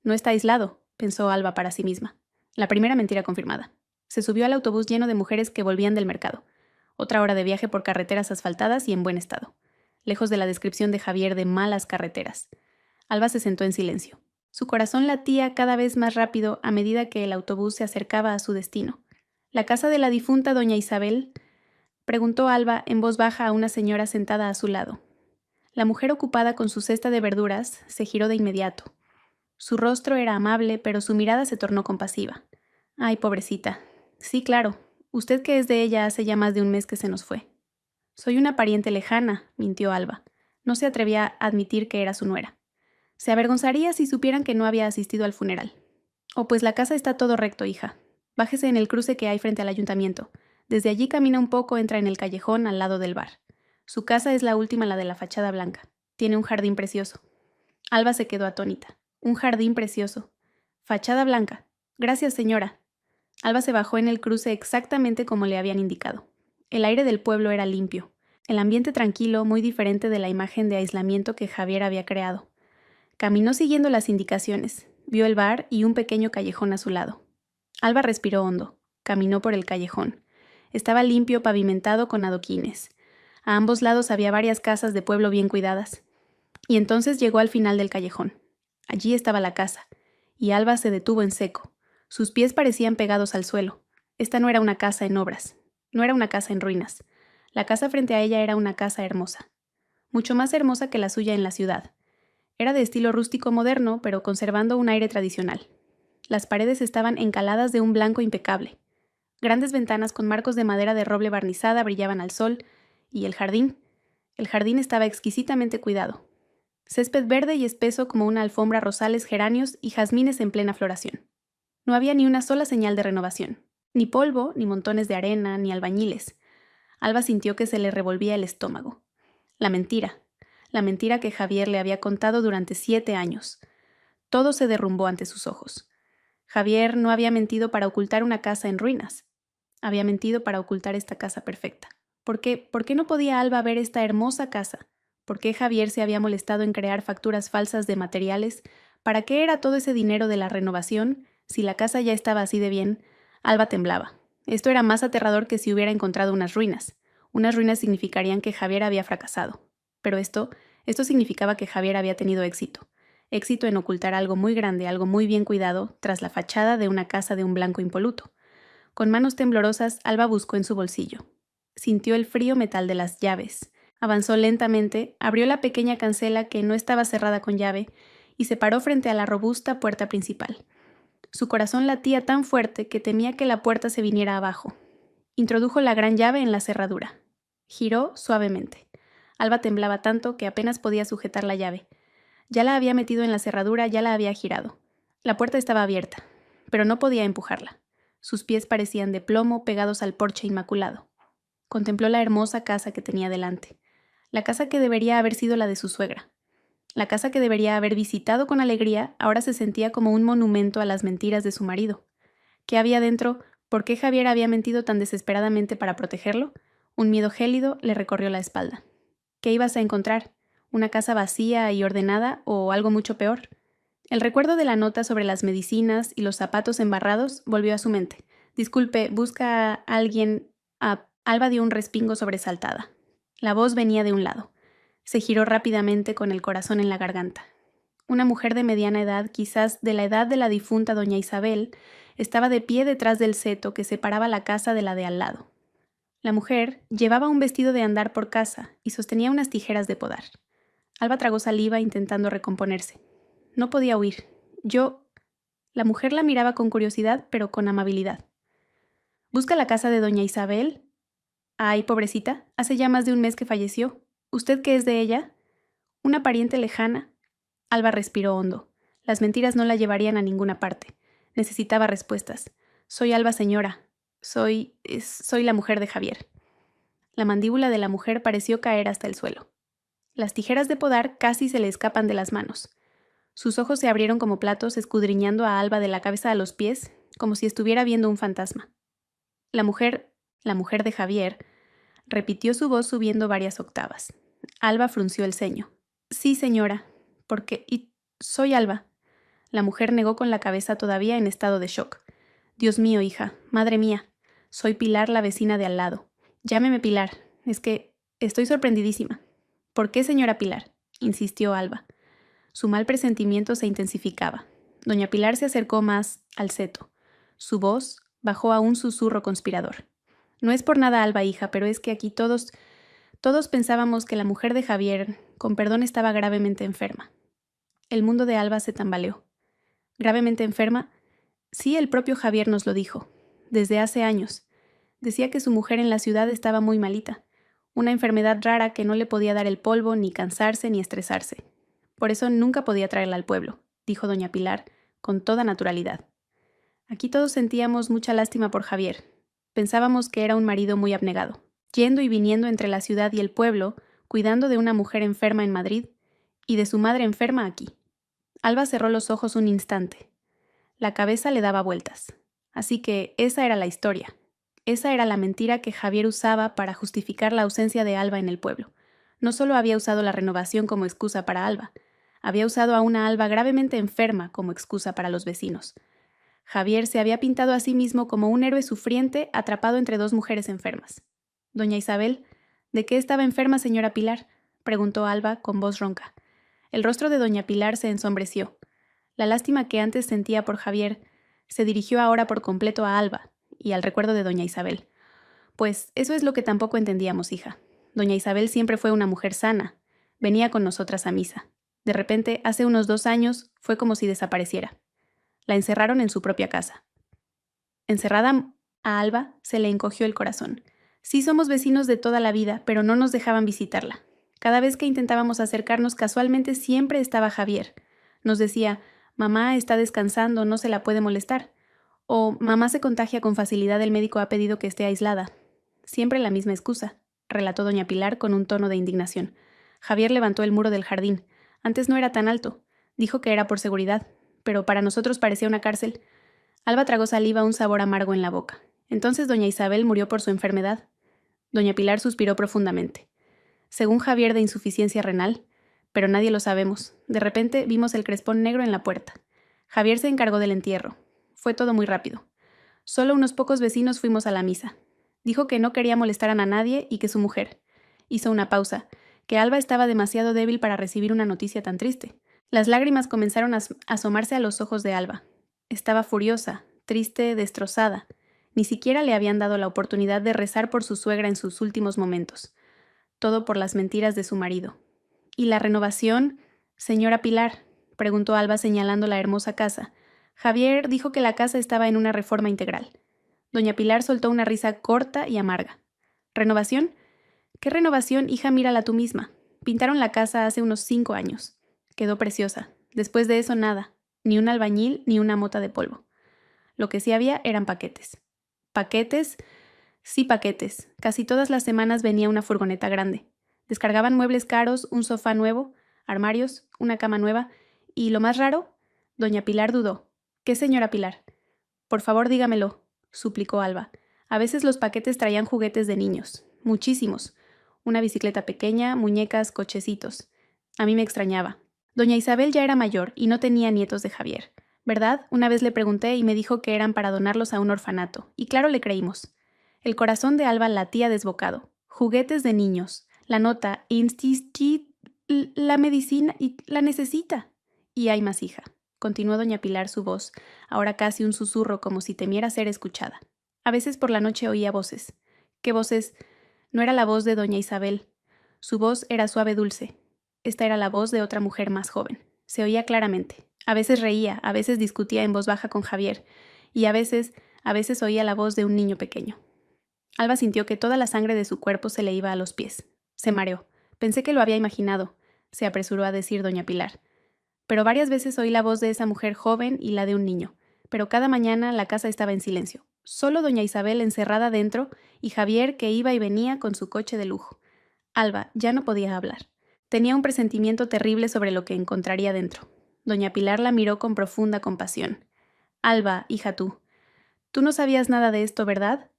No está aislado, pensó Alba para sí misma. La primera mentira confirmada. Se subió al autobús lleno de mujeres que volvían del mercado. Otra hora de viaje por carreteras asfaltadas y en buen estado. Lejos de la descripción de Javier de malas carreteras. Alba se sentó en silencio. Su corazón latía cada vez más rápido a medida que el autobús se acercaba a su destino. ¿La casa de la difunta doña Isabel? Preguntó Alba en voz baja a una señora sentada a su lado. La mujer ocupada con su cesta de verduras se giró de inmediato. Su rostro era amable, pero su mirada se tornó compasiva. Ay, pobrecita. Sí, claro. Usted que es de ella hace ya más de un mes que se nos fue. Soy una pariente lejana, mintió Alba. No se atrevía a admitir que era su nuera. Se avergonzaría si supieran que no había asistido al funeral. Oh, pues la casa está todo recto, hija. Bájese en el cruce que hay frente al ayuntamiento. Desde allí camina un poco, entra en el callejón al lado del bar. Su casa es la última, la de la fachada blanca. Tiene un jardín precioso. Alba se quedó atónita. Un jardín precioso. Fachada blanca. Gracias, señora. Alba se bajó en el cruce exactamente como le habían indicado. El aire del pueblo era limpio. El ambiente tranquilo, muy diferente de la imagen de aislamiento que Javier había creado. Caminó siguiendo las indicaciones. Vio el bar y un pequeño callejón a su lado. Alba respiró hondo. Caminó por el callejón. Estaba limpio, pavimentado con adoquines. A ambos lados había varias casas de pueblo bien cuidadas. Y entonces llegó al final del callejón. Allí estaba la casa. Y Alba se detuvo en seco. Sus pies parecían pegados al suelo. Esta no era una casa en obras. No era una casa en ruinas. La casa frente a ella era una casa hermosa. Mucho más hermosa que la suya en la ciudad. Era de estilo rústico moderno, pero conservando un aire tradicional. Las paredes estaban encaladas de un blanco impecable. Grandes ventanas con marcos de madera de roble barnizada brillaban al sol, y el jardín estaba exquisitamente cuidado. Césped verde y espeso como una alfombra, rosales, geranios y jazmines en plena floración. No había ni una sola señal de renovación. Ni polvo, ni montones de arena, ni albañiles. Alba sintió que se le revolvía el estómago. La mentira que Javier le había contado durante 7 años. Todo se derrumbó ante sus ojos. Javier no había mentido para ocultar una casa en ruinas. Había mentido para ocultar esta casa perfecta. ¿Por qué no podía Alba ver esta hermosa casa? ¿Por qué Javier se había molestado en crear facturas falsas de materiales? ¿Para qué era todo ese dinero de la renovación? Si la casa ya estaba así de bien, Alba temblaba. Esto era más aterrador que si hubiera encontrado unas ruinas. Unas ruinas significarían que Javier había fracasado. Pero esto significaba que Javier había tenido éxito. Éxito en ocultar algo muy grande, algo muy bien cuidado, tras la fachada de una casa de un blanco impoluto. Con manos temblorosas, Alba buscó en su bolsillo. Sintió el frío metal de las llaves. Avanzó lentamente, abrió la pequeña cancela que no estaba cerrada con llave y se paró frente a la robusta puerta principal. Su corazón latía tan fuerte que temía que la puerta se viniera abajo. Introdujo la gran llave en la cerradura. Giró suavemente. Alba temblaba tanto que apenas podía sujetar la llave. Ya la había metido en la cerradura, ya la había girado. La puerta estaba abierta, pero no podía empujarla. Sus pies parecían de plomo pegados al porche inmaculado. Contempló la hermosa casa que tenía delante. La casa que debería haber sido la de su suegra. La casa que debería haber visitado con alegría ahora se sentía como un monumento a las mentiras de su marido. ¿Qué había dentro? ¿Por qué Javier había mentido tan desesperadamente para protegerlo? Un miedo gélido le recorrió la espalda. ¿Qué ibas a encontrar? ¿Una casa vacía y ordenada o algo mucho peor? El recuerdo de la nota sobre las medicinas y los zapatos embarrados volvió a su mente. Disculpe, ¿busca a alguien? Alba dio un respingo sobresaltada. La voz venía de un lado. Se giró rápidamente con el corazón en la garganta. Una mujer de mediana edad, quizás de la edad de la difunta doña Isabel, estaba de pie detrás del seto que separaba la casa de la de al lado. La mujer llevaba un vestido de andar por casa y sostenía unas tijeras de podar. Alba tragó saliva intentando recomponerse. No podía huir. La mujer la miraba con curiosidad, pero con amabilidad. ¿Busca la casa de doña Isabel? Ay, pobrecita, hace ya más de un mes que falleció. ¿Usted qué es de ella? ¿Una pariente lejana? Alba respiró hondo. Las mentiras no la llevarían a ninguna parte. Necesitaba respuestas. Soy Alba, señora. Soy la mujer de Javier. La mandíbula de la mujer pareció caer hasta el suelo. Las tijeras de podar casi se le escapan de las manos. Sus ojos se abrieron como platos, escudriñando a Alba de la cabeza a los pies, como si estuviera viendo un fantasma. La mujer de Javier, repitió su voz subiendo varias octavas. Alba frunció el ceño. Sí, señora. Soy Alba. La mujer negó con la cabeza todavía en estado de shock. Dios mío, hija, madre mía. Soy Pilar, la vecina de al lado. Llámeme Pilar. Es que estoy sorprendidísima. ¿Por qué, señora Pilar? Insistió Alba. Su mal presentimiento se intensificaba. Doña Pilar se acercó más al seto. Su voz bajó a un susurro conspirador. No es por nada, Alba, hija, pero es que aquí todos pensábamos que la mujer de Javier, con perdón, estaba gravemente enferma. El mundo de Alba se tambaleó. ¿Gravemente enferma? Sí, el propio Javier nos lo dijo. Desde hace años. Decía que su mujer en la ciudad estaba muy malita. Una enfermedad rara que no le podía dar el polvo, ni cansarse, ni estresarse. Por eso nunca podía traerla al pueblo, dijo doña Pilar, con toda naturalidad. Aquí todos sentíamos mucha lástima por Javier. Pensábamos que era un marido muy abnegado, yendo y viniendo entre la ciudad y el pueblo, cuidando de una mujer enferma en Madrid y de su madre enferma aquí. Alba cerró los ojos un instante. La cabeza le daba vueltas. Así que esa era la historia. Esa era la mentira que Javier usaba para justificar la ausencia de Alba en el pueblo. No solo había usado la renovación como excusa para Alba, había usado a una Alba gravemente enferma como excusa para los vecinos. Javier se había pintado a sí mismo como un héroe sufriente atrapado entre dos mujeres enfermas. Doña Isabel, ¿de qué estaba enferma, señora Pilar?, preguntó Alba con voz ronca. El rostro de doña Pilar se ensombreció. La lástima que antes sentía por Javier se dirigió ahora por completo a Alba y al recuerdo de doña Isabel. Pues eso es lo que tampoco entendíamos, hija. Doña Isabel siempre fue una mujer sana. Venía con nosotras a misa. De repente, hace unos 2 años, fue como si desapareciera. La encerraron en su propia casa. Encerrada, a Alba se le encogió el corazón. Sí somos vecinos de toda la vida, pero no nos dejaban visitarla. Cada vez que intentábamos acercarnos, casualmente siempre estaba Javier. Nos decía, mamá está descansando, no se la puede molestar. O mamá se contagia con facilidad, el médico ha pedido que esté aislada. Siempre la misma excusa, relató doña Pilar con un tono de indignación. Javier levantó el muro del jardín. Antes no era tan alto. Dijo que era por seguridad, pero para nosotros parecía una cárcel. Alba tragó saliva, un sabor amargo en la boca. Entonces doña Isabel murió por su enfermedad. Doña Pilar suspiró profundamente. Según Javier, de insuficiencia renal, pero nadie lo sabemos. De repente vimos el crespón negro en la puerta. Javier se encargó del entierro. Fue todo muy rápido. Solo unos pocos vecinos fuimos a la misa. Dijo que no quería molestar a nadie y que su mujer. Hizo una pausa, que Alba estaba demasiado débil para recibir una noticia tan triste. Las lágrimas comenzaron a asomarse a los ojos de Alba. Estaba furiosa, triste, destrozada. Ni siquiera le habían dado la oportunidad de rezar por su suegra en sus últimos momentos. Todo por las mentiras de su marido. ¿Y la renovación, señora Pilar?, preguntó Alba señalando la hermosa casa. Javier dijo que la casa estaba en una reforma integral. Doña Pilar soltó una risa corta y amarga. ¿Renovación? ¿Qué renovación, hija? Mírala tú misma. Pintaron la casa hace unos 5 años. Quedó preciosa. Después de eso nada. Ni un albañil ni una mota de polvo. Lo que sí había eran paquetes. ¿Paquetes? Sí, paquetes. Casi todas las semanas venía una furgoneta grande. Descargaban muebles caros, un sofá nuevo, armarios, una cama nueva. Y lo más raro, doña Pilar dudó. ¿Qué, señora Pilar? Por favor, dígamelo, suplicó Alba. A veces los paquetes traían juguetes de niños. Muchísimos. Una bicicleta pequeña, muñecas, cochecitos. A mí me extrañaba. Doña Isabel ya era mayor y no tenía nietos de Javier, ¿verdad? Una vez le pregunté y me dijo que eran para donarlos a un orfanato. Y claro, le creímos. El corazón de Alba latía desbocado. Juguetes de niños. La nota la medicina y la necesita. Y hay más, hija. Continuó doña Pilar, su voz, ahora casi un susurro, como si temiera ser escuchada. A veces por la noche oía voces. ¿Qué voces? No era la voz de doña Isabel. Su voz era suave, dulce. Esta era la voz de otra mujer más joven. Se oía claramente. A veces reía, a veces discutía en voz baja con Javier, y a veces oía la voz de un niño pequeño. Alba sintió que toda la sangre de su cuerpo se le iba a los pies. Se mareó. Pensé que lo había imaginado, se apresuró a decir doña Pilar. Pero varias veces oí la voz de esa mujer joven y la de un niño. Pero cada mañana la casa estaba en silencio. Solo doña Isabel encerrada dentro y Javier que iba y venía con su coche de lujo. Alba ya no podía hablar. Tenía un presentimiento terrible sobre lo que encontraría dentro. Doña Pilar la miró con profunda compasión. Alba, hija tú no sabías nada de esto, ¿verdad?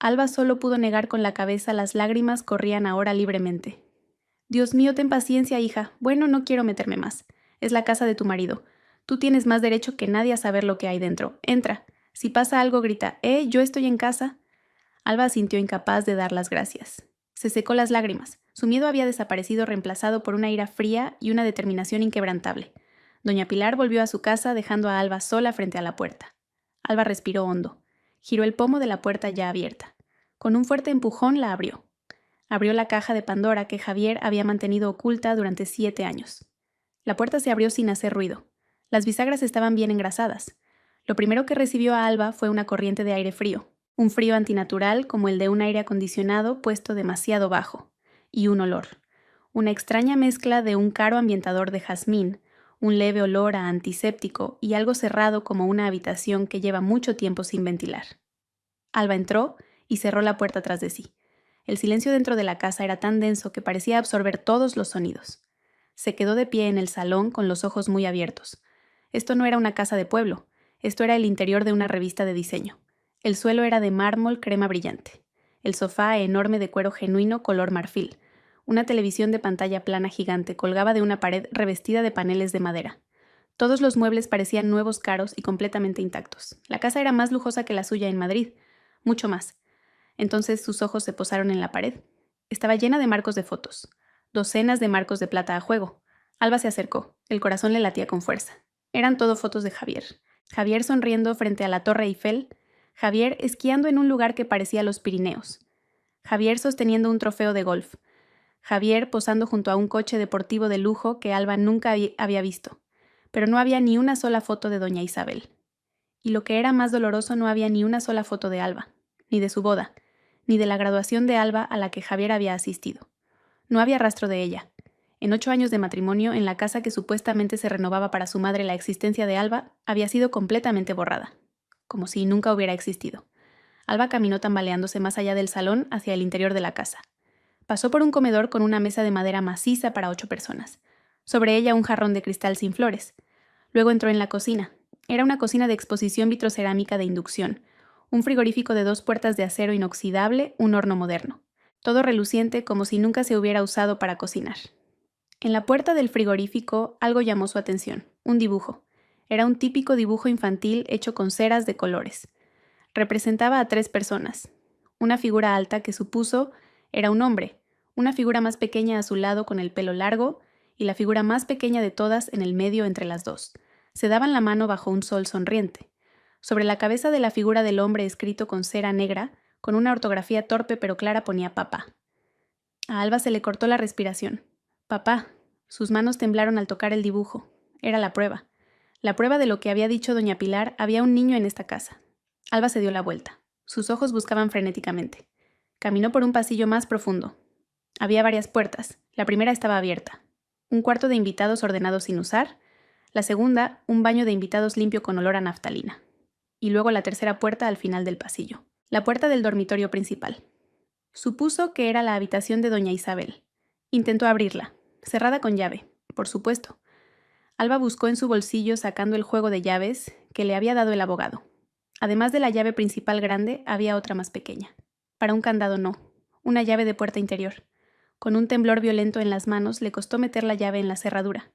Alba solo pudo negar con la cabeza, las lágrimas corrían ahora libremente. Dios mío, ten paciencia, hija. Bueno, no quiero meterme más. Es la casa de tu marido. Tú tienes más derecho que nadie a saber lo que hay dentro. Entra. Si pasa algo, grita, yo estoy en casa. Alba sintió incapaz de dar las gracias. Se secó las lágrimas. Su miedo había desaparecido reemplazado por una ira fría y una determinación inquebrantable. Doña Pilar volvió a su casa dejando a Alba sola frente a la puerta. Alba respiró hondo. Giró el pomo de la puerta ya abierta. Con un fuerte empujón la abrió. Abrió la caja de Pandora que Javier había mantenido oculta durante 7 años. La puerta se abrió sin hacer ruido. Las bisagras estaban bien engrasadas. Lo primero que recibió a Alba fue una corriente de aire frío, un frío antinatural como el de un aire acondicionado puesto demasiado bajo, y un olor. Una extraña mezcla de un caro ambientador de jazmín, un leve olor a antiséptico y algo cerrado como una habitación que lleva mucho tiempo sin ventilar. Alba entró y cerró la puerta tras de sí. El silencio dentro de la casa era tan denso que parecía absorber todos los sonidos. Se quedó de pie en el salón con los ojos muy abiertos. Esto no era una casa de pueblo, esto era el interior de una revista de diseño. El suelo era de mármol crema brillante. El sofá enorme de cuero genuino color marfil. Una televisión de pantalla plana gigante colgaba de una pared revestida de paneles de madera. Todos los muebles parecían nuevos, caros y completamente intactos. La casa era más lujosa que la suya en Madrid, mucho más. Entonces sus ojos se posaron en la pared. Estaba llena de marcos de fotos. Docenas de marcos de plata a juego. Alba se acercó. El corazón le latía con fuerza. Eran todo fotos de Javier. Javier sonriendo frente a la Torre Eiffel. Javier esquiando en un lugar que parecía los Pirineos. Javier sosteniendo un trofeo de golf. Javier posando junto a un coche deportivo de lujo que Alba nunca había visto. Pero no había ni una sola foto de doña Isabel. Y lo que era más doloroso, no había ni una sola foto de Alba, ni de su boda, ni de la graduación de Alba a la que Javier había asistido. No había rastro de ella. En 8 años de matrimonio, en la casa que supuestamente se renovaba para su madre, la existencia de Alba había sido completamente borrada, como si nunca hubiera existido. Alba caminó tambaleándose más allá del salón hacia el interior de la casa. Pasó por un comedor con una mesa de madera maciza para 8 personas. Sobre ella un jarrón de cristal sin flores. Luego entró en la cocina. Era una cocina de exposición vitrocerámica de inducción, un frigorífico de 2 puertas de acero inoxidable, un horno moderno. Todo reluciente como si nunca se hubiera usado para cocinar. En la puerta del frigorífico algo llamó su atención, un dibujo. Era un típico dibujo infantil hecho con ceras de colores. Representaba a 3 personas. Una figura alta que supuso era un hombre, una figura más pequeña a su lado con el pelo largo y la figura más pequeña de todas en el medio entre las dos. Se daban la mano bajo un sol sonriente. Sobre la cabeza de la figura del hombre escrito con cera negra, con una ortografía torpe pero clara ponía papá. A Alba se le cortó la respiración. Papá. Sus manos temblaron al tocar el dibujo. Era la prueba. La prueba de lo que había dicho doña Pilar, había un niño en esta casa. Alba se dio la vuelta. Sus ojos buscaban frenéticamente. Caminó por un pasillo más profundo. Había varias puertas. La primera estaba abierta. Un cuarto de invitados ordenado sin usar. La segunda, un baño de invitados limpio con olor a naftalina. Y luego la tercera puerta al final del pasillo. La puerta del dormitorio principal. Supuso que era la habitación de doña Isabel. Intentó abrirla. Cerrada con llave, por supuesto. Alba buscó en su bolsillo sacando el juego de llaves que le había dado el abogado. Además de la llave principal grande, había otra más pequeña. Para un candado no. Una llave de puerta interior. Con un temblor violento en las manos, le costó meter la llave en la cerradura.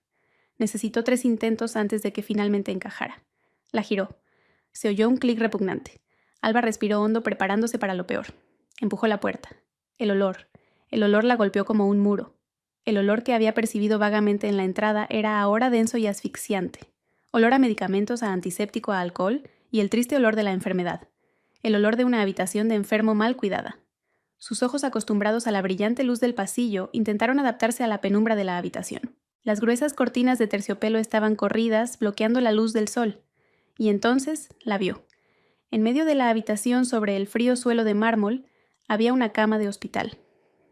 Necesitó 3 intentos antes de que finalmente encajara. La giró. Se oyó un clic repugnante. Alba respiró hondo preparándose para lo peor. Empujó la puerta. El olor la golpeó como un muro. El olor que había percibido vagamente en la entrada era ahora denso y asfixiante. Olor a medicamentos, a antiséptico, a alcohol y el triste olor de la enfermedad. El olor de una habitación de enfermo mal cuidada. Sus ojos, acostumbrados a la brillante luz del pasillo, intentaron adaptarse a la penumbra de la habitación. Las gruesas cortinas de terciopelo estaban corridas, bloqueando la luz del sol. Y entonces la vio. En medio de la habitación, sobre el frío suelo de mármol, había una cama de hospital.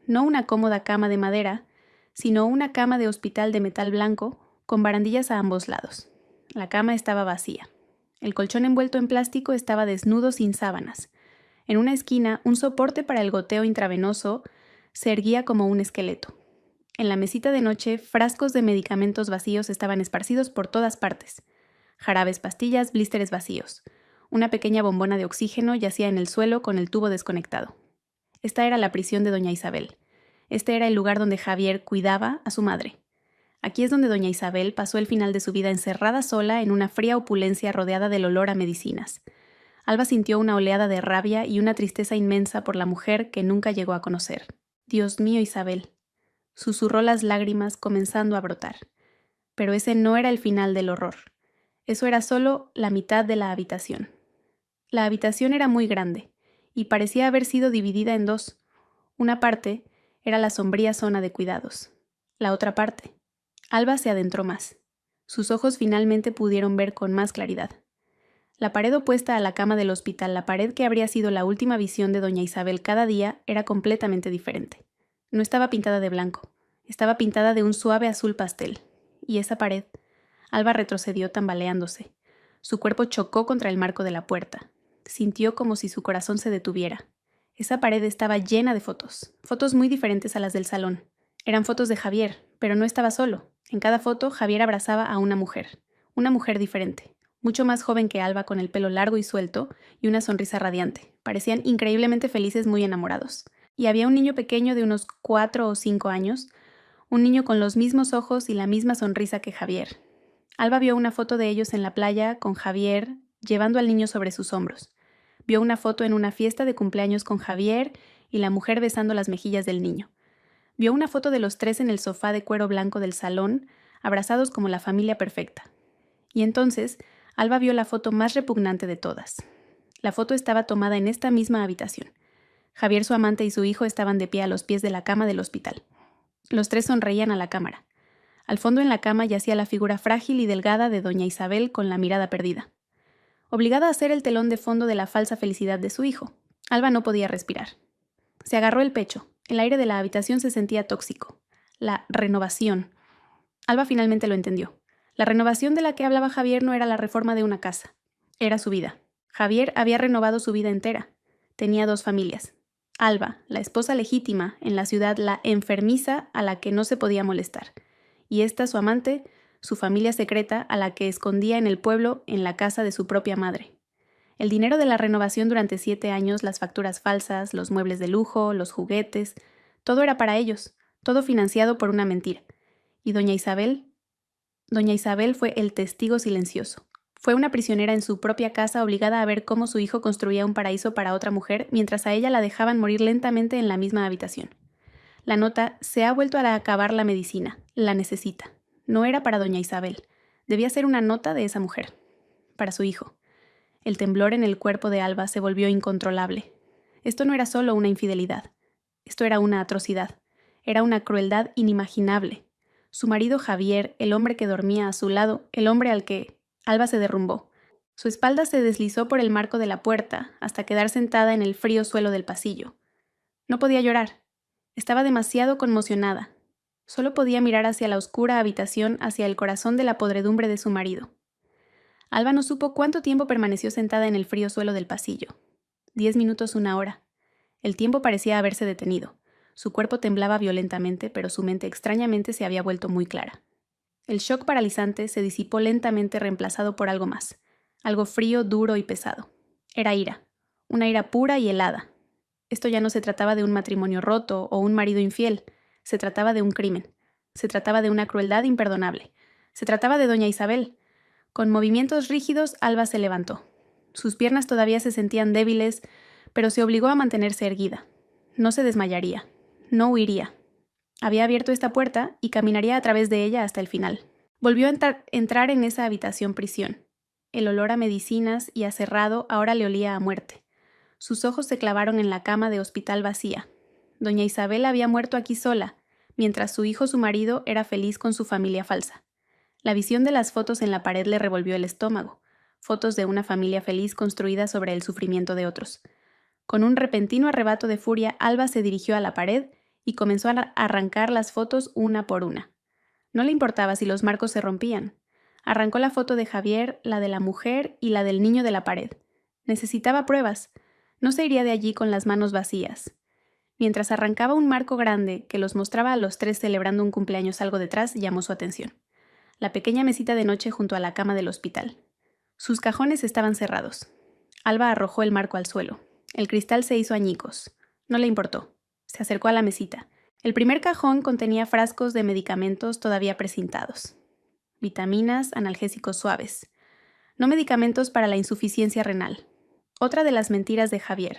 No una cómoda cama de madera, sino una cama de hospital de metal blanco, con barandillas a ambos lados. La cama estaba vacía. El colchón envuelto en plástico estaba desnudo sin sábanas. En una esquina, un soporte para el goteo intravenoso se erguía como un esqueleto. En la mesita de noche, frascos de medicamentos vacíos estaban esparcidos por todas partes. Jarabes, pastillas, blísteres vacíos. Una pequeña bombona de oxígeno yacía en el suelo con el tubo desconectado. Esta era la prisión de doña Isabel. Este era el lugar donde Javier cuidaba a su madre. Aquí es donde doña Isabel pasó el final de su vida encerrada sola en una fría opulencia rodeada del olor a medicinas. Alba sintió una oleada de rabia y una tristeza inmensa por la mujer que nunca llegó a conocer. «Dios mío, Isabel», susurró las lágrimas comenzando a brotar. Pero ese no era el final del horror. Eso era solo la mitad de la habitación. La habitación era muy grande, y parecía haber sido dividida en dos. Una parte era la sombría zona de cuidados. La otra parte. Alba se adentró más. Sus ojos finalmente pudieron ver con más claridad. La pared opuesta a la cama del hospital, la pared que habría sido la última visión de doña Isabel cada día, era completamente diferente. No estaba pintada de blanco, estaba pintada de un suave azul pastel. Y esa pared, Alba retrocedió tambaleándose. Su cuerpo chocó contra el marco de la puerta. Sintió como si su corazón se detuviera. Esa pared estaba llena de fotos, fotos muy diferentes a las del salón. Eran fotos de Javier, pero no estaba solo. En cada foto, Javier abrazaba a una mujer diferente. Mucho más joven que Alba, con el pelo largo y suelto y una sonrisa radiante. Parecían increíblemente felices, muy enamorados. Y había un niño pequeño de unos 4 o 5 años, un niño con los mismos ojos y la misma sonrisa que Javier. Alba vio una foto de ellos en la playa con Javier llevando al niño sobre sus hombros. Vio una foto en una fiesta de cumpleaños con Javier y la mujer besando las mejillas del niño. Vio una foto de los tres en el sofá de cuero blanco del salón, abrazados como la familia perfecta. Y entonces, Alba vio la foto más repugnante de todas. La foto estaba tomada en esta misma habitación. Javier, su amante y su hijo estaban de pie a los pies de la cama del hospital. Los tres sonreían a la cámara. Al fondo en la cama yacía la figura frágil y delgada de doña Isabel con la mirada perdida. Obligada a ser el telón de fondo de la falsa felicidad de su hijo, Alba no podía respirar. Se agarró el pecho. El aire de la habitación se sentía tóxico. La renovación. Alba finalmente lo entendió. La renovación de la que hablaba Javier no era la reforma de una casa. Era su vida. Javier había renovado su vida entera. Tenía 2 familias. Alba, la esposa legítima, en la ciudad la enfermiza a la que no se podía molestar. Y esta, su amante, su familia secreta a la que escondía en el pueblo, en la casa de su propia madre. El dinero de la renovación durante 7 años, las facturas falsas, los muebles de lujo, los juguetes, todo era para ellos, todo financiado por una mentira. Y doña Isabel fue el testigo silencioso. Fue una prisionera en su propia casa, obligada a ver cómo su hijo construía un paraíso para otra mujer, mientras a ella la dejaban morir lentamente en la misma habitación. La nota: se ha vuelto a acabar la medicina, la necesita. No era para doña Isabel. Debía ser una nota de esa mujer. Para su hijo. El temblor en el cuerpo de Alba se volvió incontrolable. Esto no era solo una infidelidad. Esto era una atrocidad. Era una crueldad inimaginable. Su marido Javier, el hombre que dormía a su lado, el hombre al que Alba se derrumbó. Su espalda se deslizó por el marco de la puerta hasta quedar sentada en el frío suelo del pasillo. No podía llorar. Estaba demasiado conmocionada. Solo podía mirar hacia la oscura habitación, hacia el corazón de la podredumbre de su marido. Alba no supo cuánto tiempo permaneció sentada en el frío suelo del pasillo. 10 minutos, 1 hora. El tiempo parecía haberse detenido. Su cuerpo temblaba violentamente, pero su mente extrañamente se había vuelto muy clara. El shock paralizante se disipó lentamente, reemplazado por algo más. Algo frío, duro y pesado. Era ira. Una ira pura y helada. Esto ya no se trataba de un matrimonio roto o un marido infiel. Se trataba de un crimen. Se trataba de una crueldad imperdonable. Se trataba de doña Isabel. Con movimientos rígidos, Alba se levantó. Sus piernas todavía se sentían débiles, pero se obligó a mantenerse erguida. No se desmayaría. No huiría. Había abierto esta puerta y caminaría a través de ella hasta el final. Volvió a entrar en esa habitación prisión. El olor a medicinas y a cerrado ahora le olía a muerte. Sus ojos se clavaron en la cama de hospital vacía. Doña Isabel había muerto aquí sola, mientras su marido, era feliz con su familia falsa. La visión de las fotos en la pared le revolvió el estómago. Fotos de una familia feliz construida sobre el sufrimiento de otros. Con un repentino arrebato de furia, Alba se dirigió a la pared y comenzó a arrancar las fotos una por una. No le importaba si los marcos se rompían. Arrancó la foto de Javier, la de la mujer y la del niño de la pared. Necesitaba pruebas. No se iría de allí con las manos vacías. Mientras arrancaba un marco grande que los mostraba a los tres celebrando un cumpleaños algo detrás, llamó su atención. La pequeña mesita de noche junto a la cama del hospital. Sus cajones estaban cerrados. Alba arrojó el marco al suelo. El cristal se hizo añicos. No le importó. Se acercó a la mesita. El primer cajón contenía frascos de medicamentos todavía precintados. Vitaminas, analgésicos suaves. No medicamentos para la insuficiencia renal. Otra de las mentiras de Javier.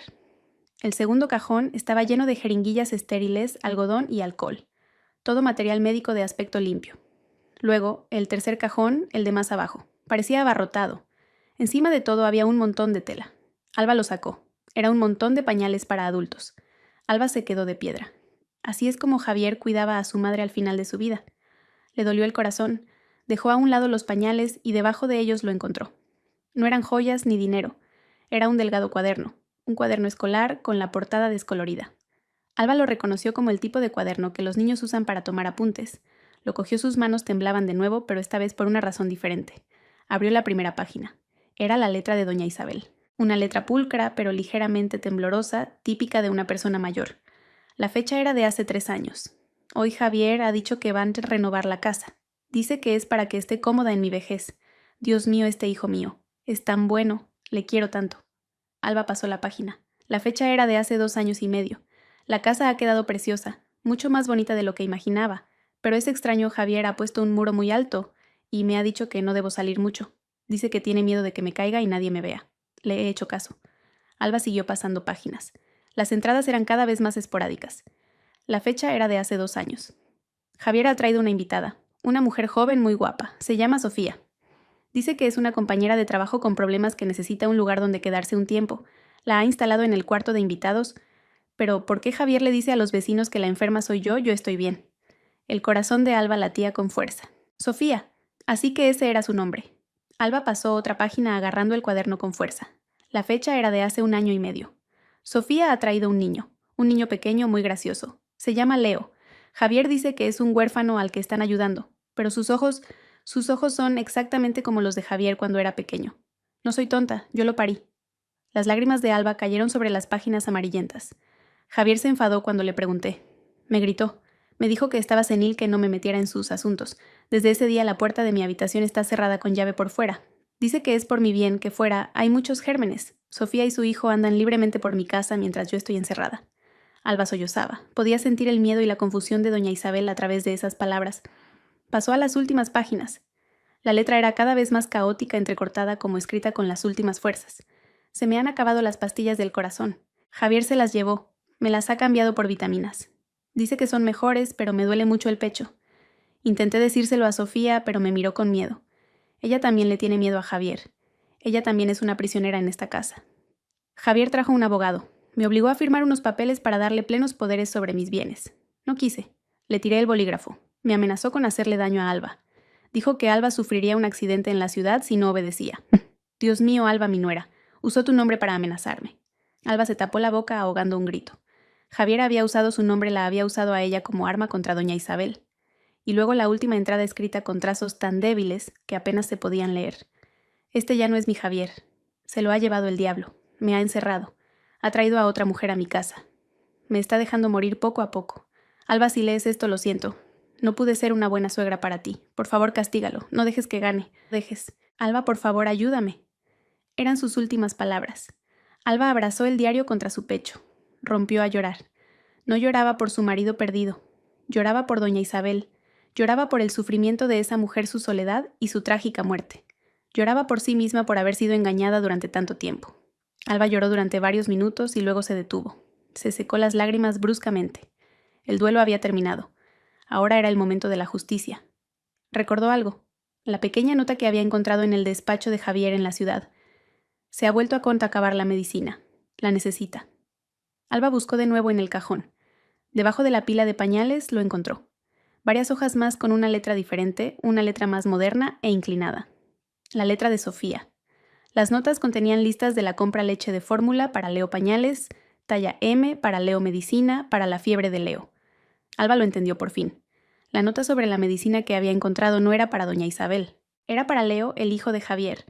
El segundo cajón estaba lleno de jeringuillas estériles, algodón y alcohol. Todo material médico de aspecto limpio. Luego, el tercer cajón, el de más abajo. Parecía abarrotado. Encima de todo había un montón de tela. Alba lo sacó. Era un montón de pañales para adultos. Alba se quedó de piedra. Así es como Javier cuidaba a su madre al final de su vida. Le dolió el corazón. Dejó a un lado los pañales y debajo de ellos lo encontró. No eran joyas ni dinero. Era un delgado cuaderno. Un cuaderno escolar con la portada descolorida. Alba lo reconoció como el tipo de cuaderno que los niños usan para tomar apuntes. Lo cogió, sus manos temblaban de nuevo, pero esta vez por una razón diferente. Abrió la primera página. Era la letra de doña Isabel. Una letra pulcra, pero ligeramente temblorosa, típica de una persona mayor. La fecha era de hace 3 años. Hoy Javier ha dicho que van a renovar la casa. Dice que es para que esté cómoda en mi vejez. Dios mío, este hijo mío. Es tan bueno. Le quiero tanto. Alba pasó la página. La fecha era de hace 2 años y medio. La casa ha quedado preciosa, mucho más bonita de lo que imaginaba, pero es extraño, Javier ha puesto un muro muy alto y me ha dicho que no debo salir mucho. Dice que tiene miedo de que me caiga y nadie me vea. Le he hecho caso. Alba siguió pasando páginas. Las entradas eran cada vez más esporádicas. La fecha era de hace 2 años. Javier ha traído una invitada, una mujer joven muy guapa. Se llama Sofía. Dice que es una compañera de trabajo con problemas que necesita un lugar donde quedarse un tiempo. La ha instalado en el cuarto de invitados. Pero ¿por qué Javier le dice a los vecinos que la enferma soy yo? Yo estoy bien. El corazón de Alba latía con fuerza. Sofía. Así que ese era su nombre. Alba pasó otra página agarrando el cuaderno con fuerza. La fecha era de hace 1 año y medio. Sofía ha traído un niño pequeño muy gracioso. Se llama Leo. Javier dice que es un huérfano al que están ayudando, pero sus ojos son exactamente como los de Javier cuando era pequeño. No soy tonta, yo lo parí. Las lágrimas de Alba cayeron sobre las páginas amarillentas. Javier se enfadó cuando le pregunté. Me gritó. Me dijo que estaba senil, que no me metiera en sus asuntos. Desde ese día la puerta de mi habitación está cerrada con llave por fuera. Dice que es por mi bien que fuera hay muchos gérmenes. Sofía y su hijo andan libremente por mi casa mientras yo estoy encerrada. Alba sollozaba. Podía sentir el miedo y la confusión de doña Isabel a través de esas palabras. Pasó a las últimas páginas. La letra era cada vez más caótica, entrecortada, como escrita con las últimas fuerzas. Se me han acabado las pastillas del corazón. Javier se las llevó. Me las ha cambiado por vitaminas. Dice que son mejores, pero me duele mucho el pecho. Intenté decírselo a Sofía, pero me miró con miedo. Ella también le tiene miedo a Javier. Ella también es una prisionera en esta casa. Javier trajo un abogado. Me obligó a firmar unos papeles para darle plenos poderes sobre mis bienes. No quise. Le tiré el bolígrafo. Me amenazó con hacerle daño a Alba. Dijo que Alba sufriría un accidente en la ciudad si no obedecía. Dios mío, Alba, mi nuera. Usó tu nombre para amenazarme. Alba se tapó la boca ahogando un grito. Javier había usado su nombre, la había usado a ella como arma contra doña Isabel. Y luego la última entrada escrita con trazos tan débiles que apenas se podían leer. Este ya no es mi Javier. Se lo ha llevado el diablo. Me ha encerrado. Ha traído a otra mujer a mi casa. Me está dejando morir poco a poco. Alba, si lees esto, lo siento. No pude ser una buena suegra para ti. Por favor, castígalo. No dejes que gane. Dejes. Alba, por favor, ayúdame. Eran sus últimas palabras. Alba abrazó el diario contra su pecho. Rompió a llorar. No lloraba por su marido perdido. Lloraba por doña Isabel. Lloraba por el sufrimiento de esa mujer, su soledad y su trágica muerte. Lloraba por sí misma por haber sido engañada durante tanto tiempo. Alba lloró durante varios minutos y luego se detuvo. Se secó las lágrimas bruscamente. El duelo había terminado. Ahora era el momento de la justicia. Recordó algo. La pequeña nota que había encontrado en el despacho de Javier en la ciudad. Se ha vuelto a acabar la medicina. La necesita. Alba buscó de nuevo en el cajón. Debajo de la pila de pañales lo encontró. Varias hojas más con una letra diferente, una letra más moderna e inclinada. La letra de Sofía. Las notas contenían listas de la compra leche de fórmula para Leo pañales, talla M para Leo medicina, para la fiebre de Leo. Alba lo entendió por fin. La nota sobre la medicina que había encontrado no era para doña Isabel. Era para Leo, el hijo de Javier.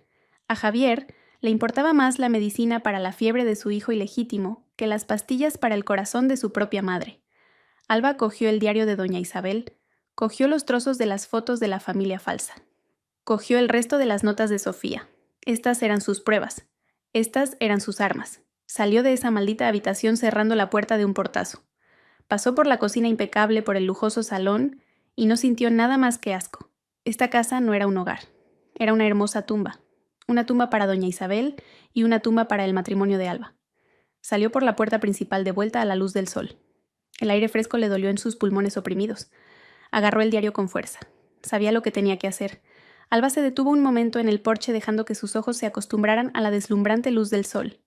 A Javier le importaba más la medicina para la fiebre de su hijo ilegítimo que las pastillas para el corazón de su propia madre. Alba cogió el diario de doña Isabel, cogió los trozos de las fotos de la familia falsa. Cogió el resto de las notas de Sofía. Estas eran sus pruebas. Estas eran sus armas. Salió de esa maldita habitación cerrando la puerta de un portazo. Pasó por la cocina impecable, por el lujoso salón, y no sintió nada más que asco. Esta casa no era un hogar, era una hermosa tumba. Una tumba para doña Isabel y una tumba para el matrimonio de Alba. Salió por la puerta principal de vuelta a la luz del sol. El aire fresco le dolió en sus pulmones oprimidos. Agarró el diario con fuerza. Sabía lo que tenía que hacer. Alba se detuvo un momento en el porche dejando que sus ojos se acostumbraran a la deslumbrante luz del sol.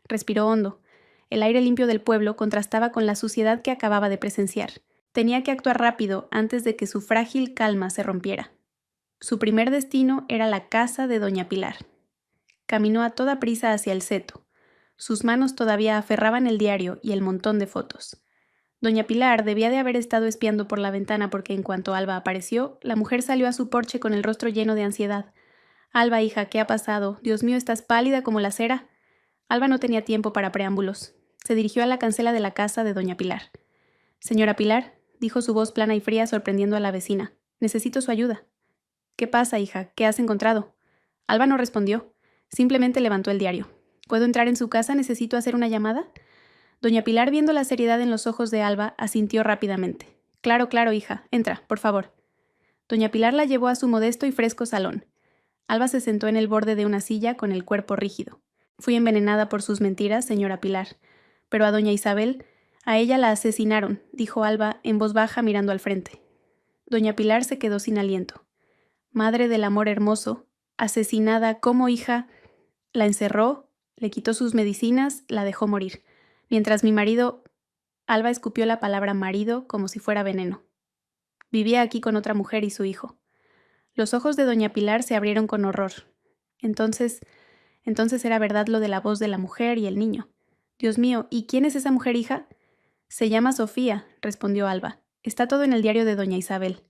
Respiró hondo. El aire limpio del pueblo contrastaba con la suciedad que acababa de presenciar. Tenía que actuar rápido antes de que su frágil calma se rompiera. Su primer destino era la casa de doña Pilar. Caminó a toda prisa hacia el seto. Sus manos todavía aferraban el diario y el montón de fotos. Doña Pilar debía de haber estado espiando por la ventana porque en cuanto Alba apareció, la mujer salió a su porche con el rostro lleno de ansiedad. «Alba, hija, ¿qué ha pasado? Dios mío, estás pálida como la cera». Alba no tenía tiempo para preámbulos. Se dirigió a la cancela de la casa de doña Pilar. «Señora Pilar», dijo su voz plana y fría sorprendiendo a la vecina, «necesito su ayuda». «¿Qué pasa, hija? ¿Qué has encontrado?» Alba no respondió. Simplemente levantó el diario. «¿Puedo entrar en su casa? ¿Necesito hacer una llamada?» Doña Pilar, viendo la seriedad en los ojos de Alba, asintió rápidamente. «Claro, claro, hija. Entra, por favor». Doña Pilar la llevó a su modesto y fresco salón. Alba se sentó en el borde de una silla con el cuerpo rígido. «Fui envenenada por sus mentiras, señora Pilar. Pero a doña Isabel, a ella la asesinaron», dijo Alba en voz baja mirando al frente. Doña Pilar se quedó sin aliento. «Madre del amor hermoso, asesinada, ¿cómo, hija?» La encerró, le quitó sus medicinas, la dejó morir. Mientras mi marido... Alba escupió la palabra marido como si fuera veneno. Vivía aquí con otra mujer y su hijo. Los ojos de doña Pilar se abrieron con horror. Entonces era verdad lo de la voz de la mujer y el niño. Dios mío, ¿y quién es esa mujer, hija? Se llama Sofía, respondió Alba. Está todo en el diario de doña Isabel.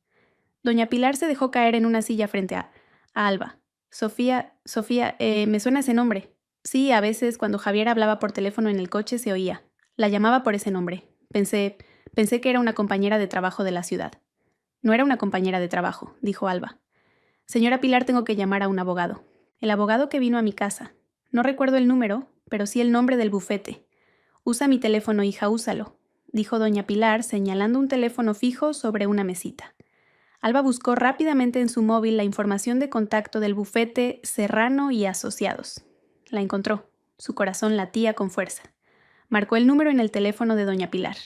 Doña Pilar se dejó caer en una silla frente a Alba. Sofía, me suena ese nombre. Sí, a veces cuando Javier hablaba por teléfono en el coche se oía. La llamaba por ese nombre. Pensé que era una compañera de trabajo de la ciudad. No era una compañera de trabajo, dijo Alba. Señora Pilar, tengo que llamar a un abogado. El abogado que vino a mi casa. No recuerdo el número, pero sí el nombre del bufete. Usa mi teléfono, hija, úsalo, dijo doña Pilar, señalando un teléfono fijo sobre una mesita. Alba buscó rápidamente en su móvil la información de contacto del bufete Serrano y Asociados. La encontró. Su corazón latía con fuerza. Marcó el número en el teléfono de doña Pilar.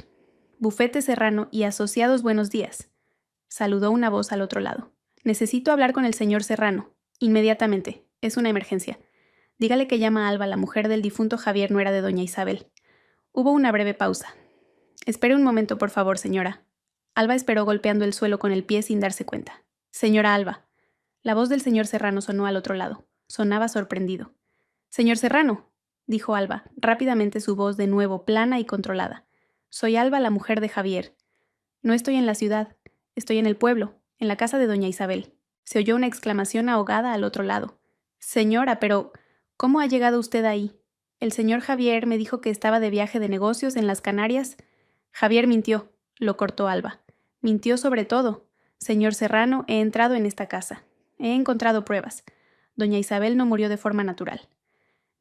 «Bufete Serrano y Asociados, buenos días». Saludó una voz al otro lado. «Necesito hablar con el señor Serrano. Inmediatamente. Es una emergencia. Dígale que llama a Alba, la mujer del difunto Javier, nuera de doña Isabel». Hubo una breve pausa. «Espere un momento, por favor, señora». Alba esperó golpeando el suelo con el pie sin darse cuenta. «Señora Alba». La voz del señor Serrano sonó al otro lado. Sonaba sorprendido. «Señor Serrano», dijo Alba, rápidamente su voz de nuevo plana y controlada. «Soy Alba, la mujer de Javier. No estoy en la ciudad. Estoy en el pueblo, en la casa de doña Isabel». Se oyó una exclamación ahogada al otro lado. «Señora, pero ¿cómo ha llegado usted ahí? El señor Javier me dijo que estaba de viaje de negocios en las Canarias». «Javier mintió», lo cortó Alba. «Mintió sobre todo. Señor Serrano, he entrado en esta casa. He encontrado pruebas. Doña Isabel no murió de forma natural.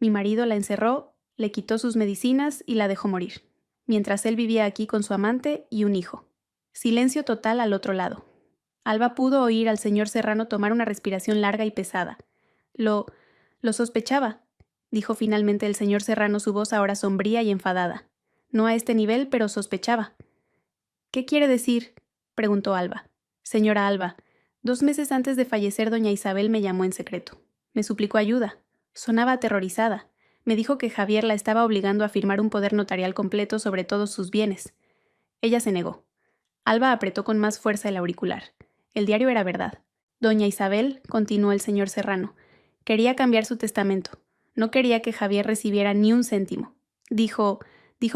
Mi marido la encerró, le quitó sus medicinas y la dejó morir, mientras él vivía aquí con su amante y un hijo». Silencio total al otro lado. Alba pudo oír al señor Serrano tomar una respiración larga y pesada. Lo sospechaba, dijo finalmente el señor Serrano, su voz ahora sombría y enfadada. No a este nivel, pero sospechaba. «¿Qué quiere decir?», preguntó Alba. «Señora Alba, 2 meses antes de fallecer doña Isabel me llamó en secreto. Me suplicó ayuda. Sonaba aterrorizada. Me dijo que Javier la estaba obligando a firmar un poder notarial completo sobre todos sus bienes. Ella se negó». Alba apretó con más fuerza el auricular. El diario era verdad. Doña Isabel, continuó el señor Serrano, quería cambiar su testamento. No quería que Javier recibiera ni un céntimo. Dijo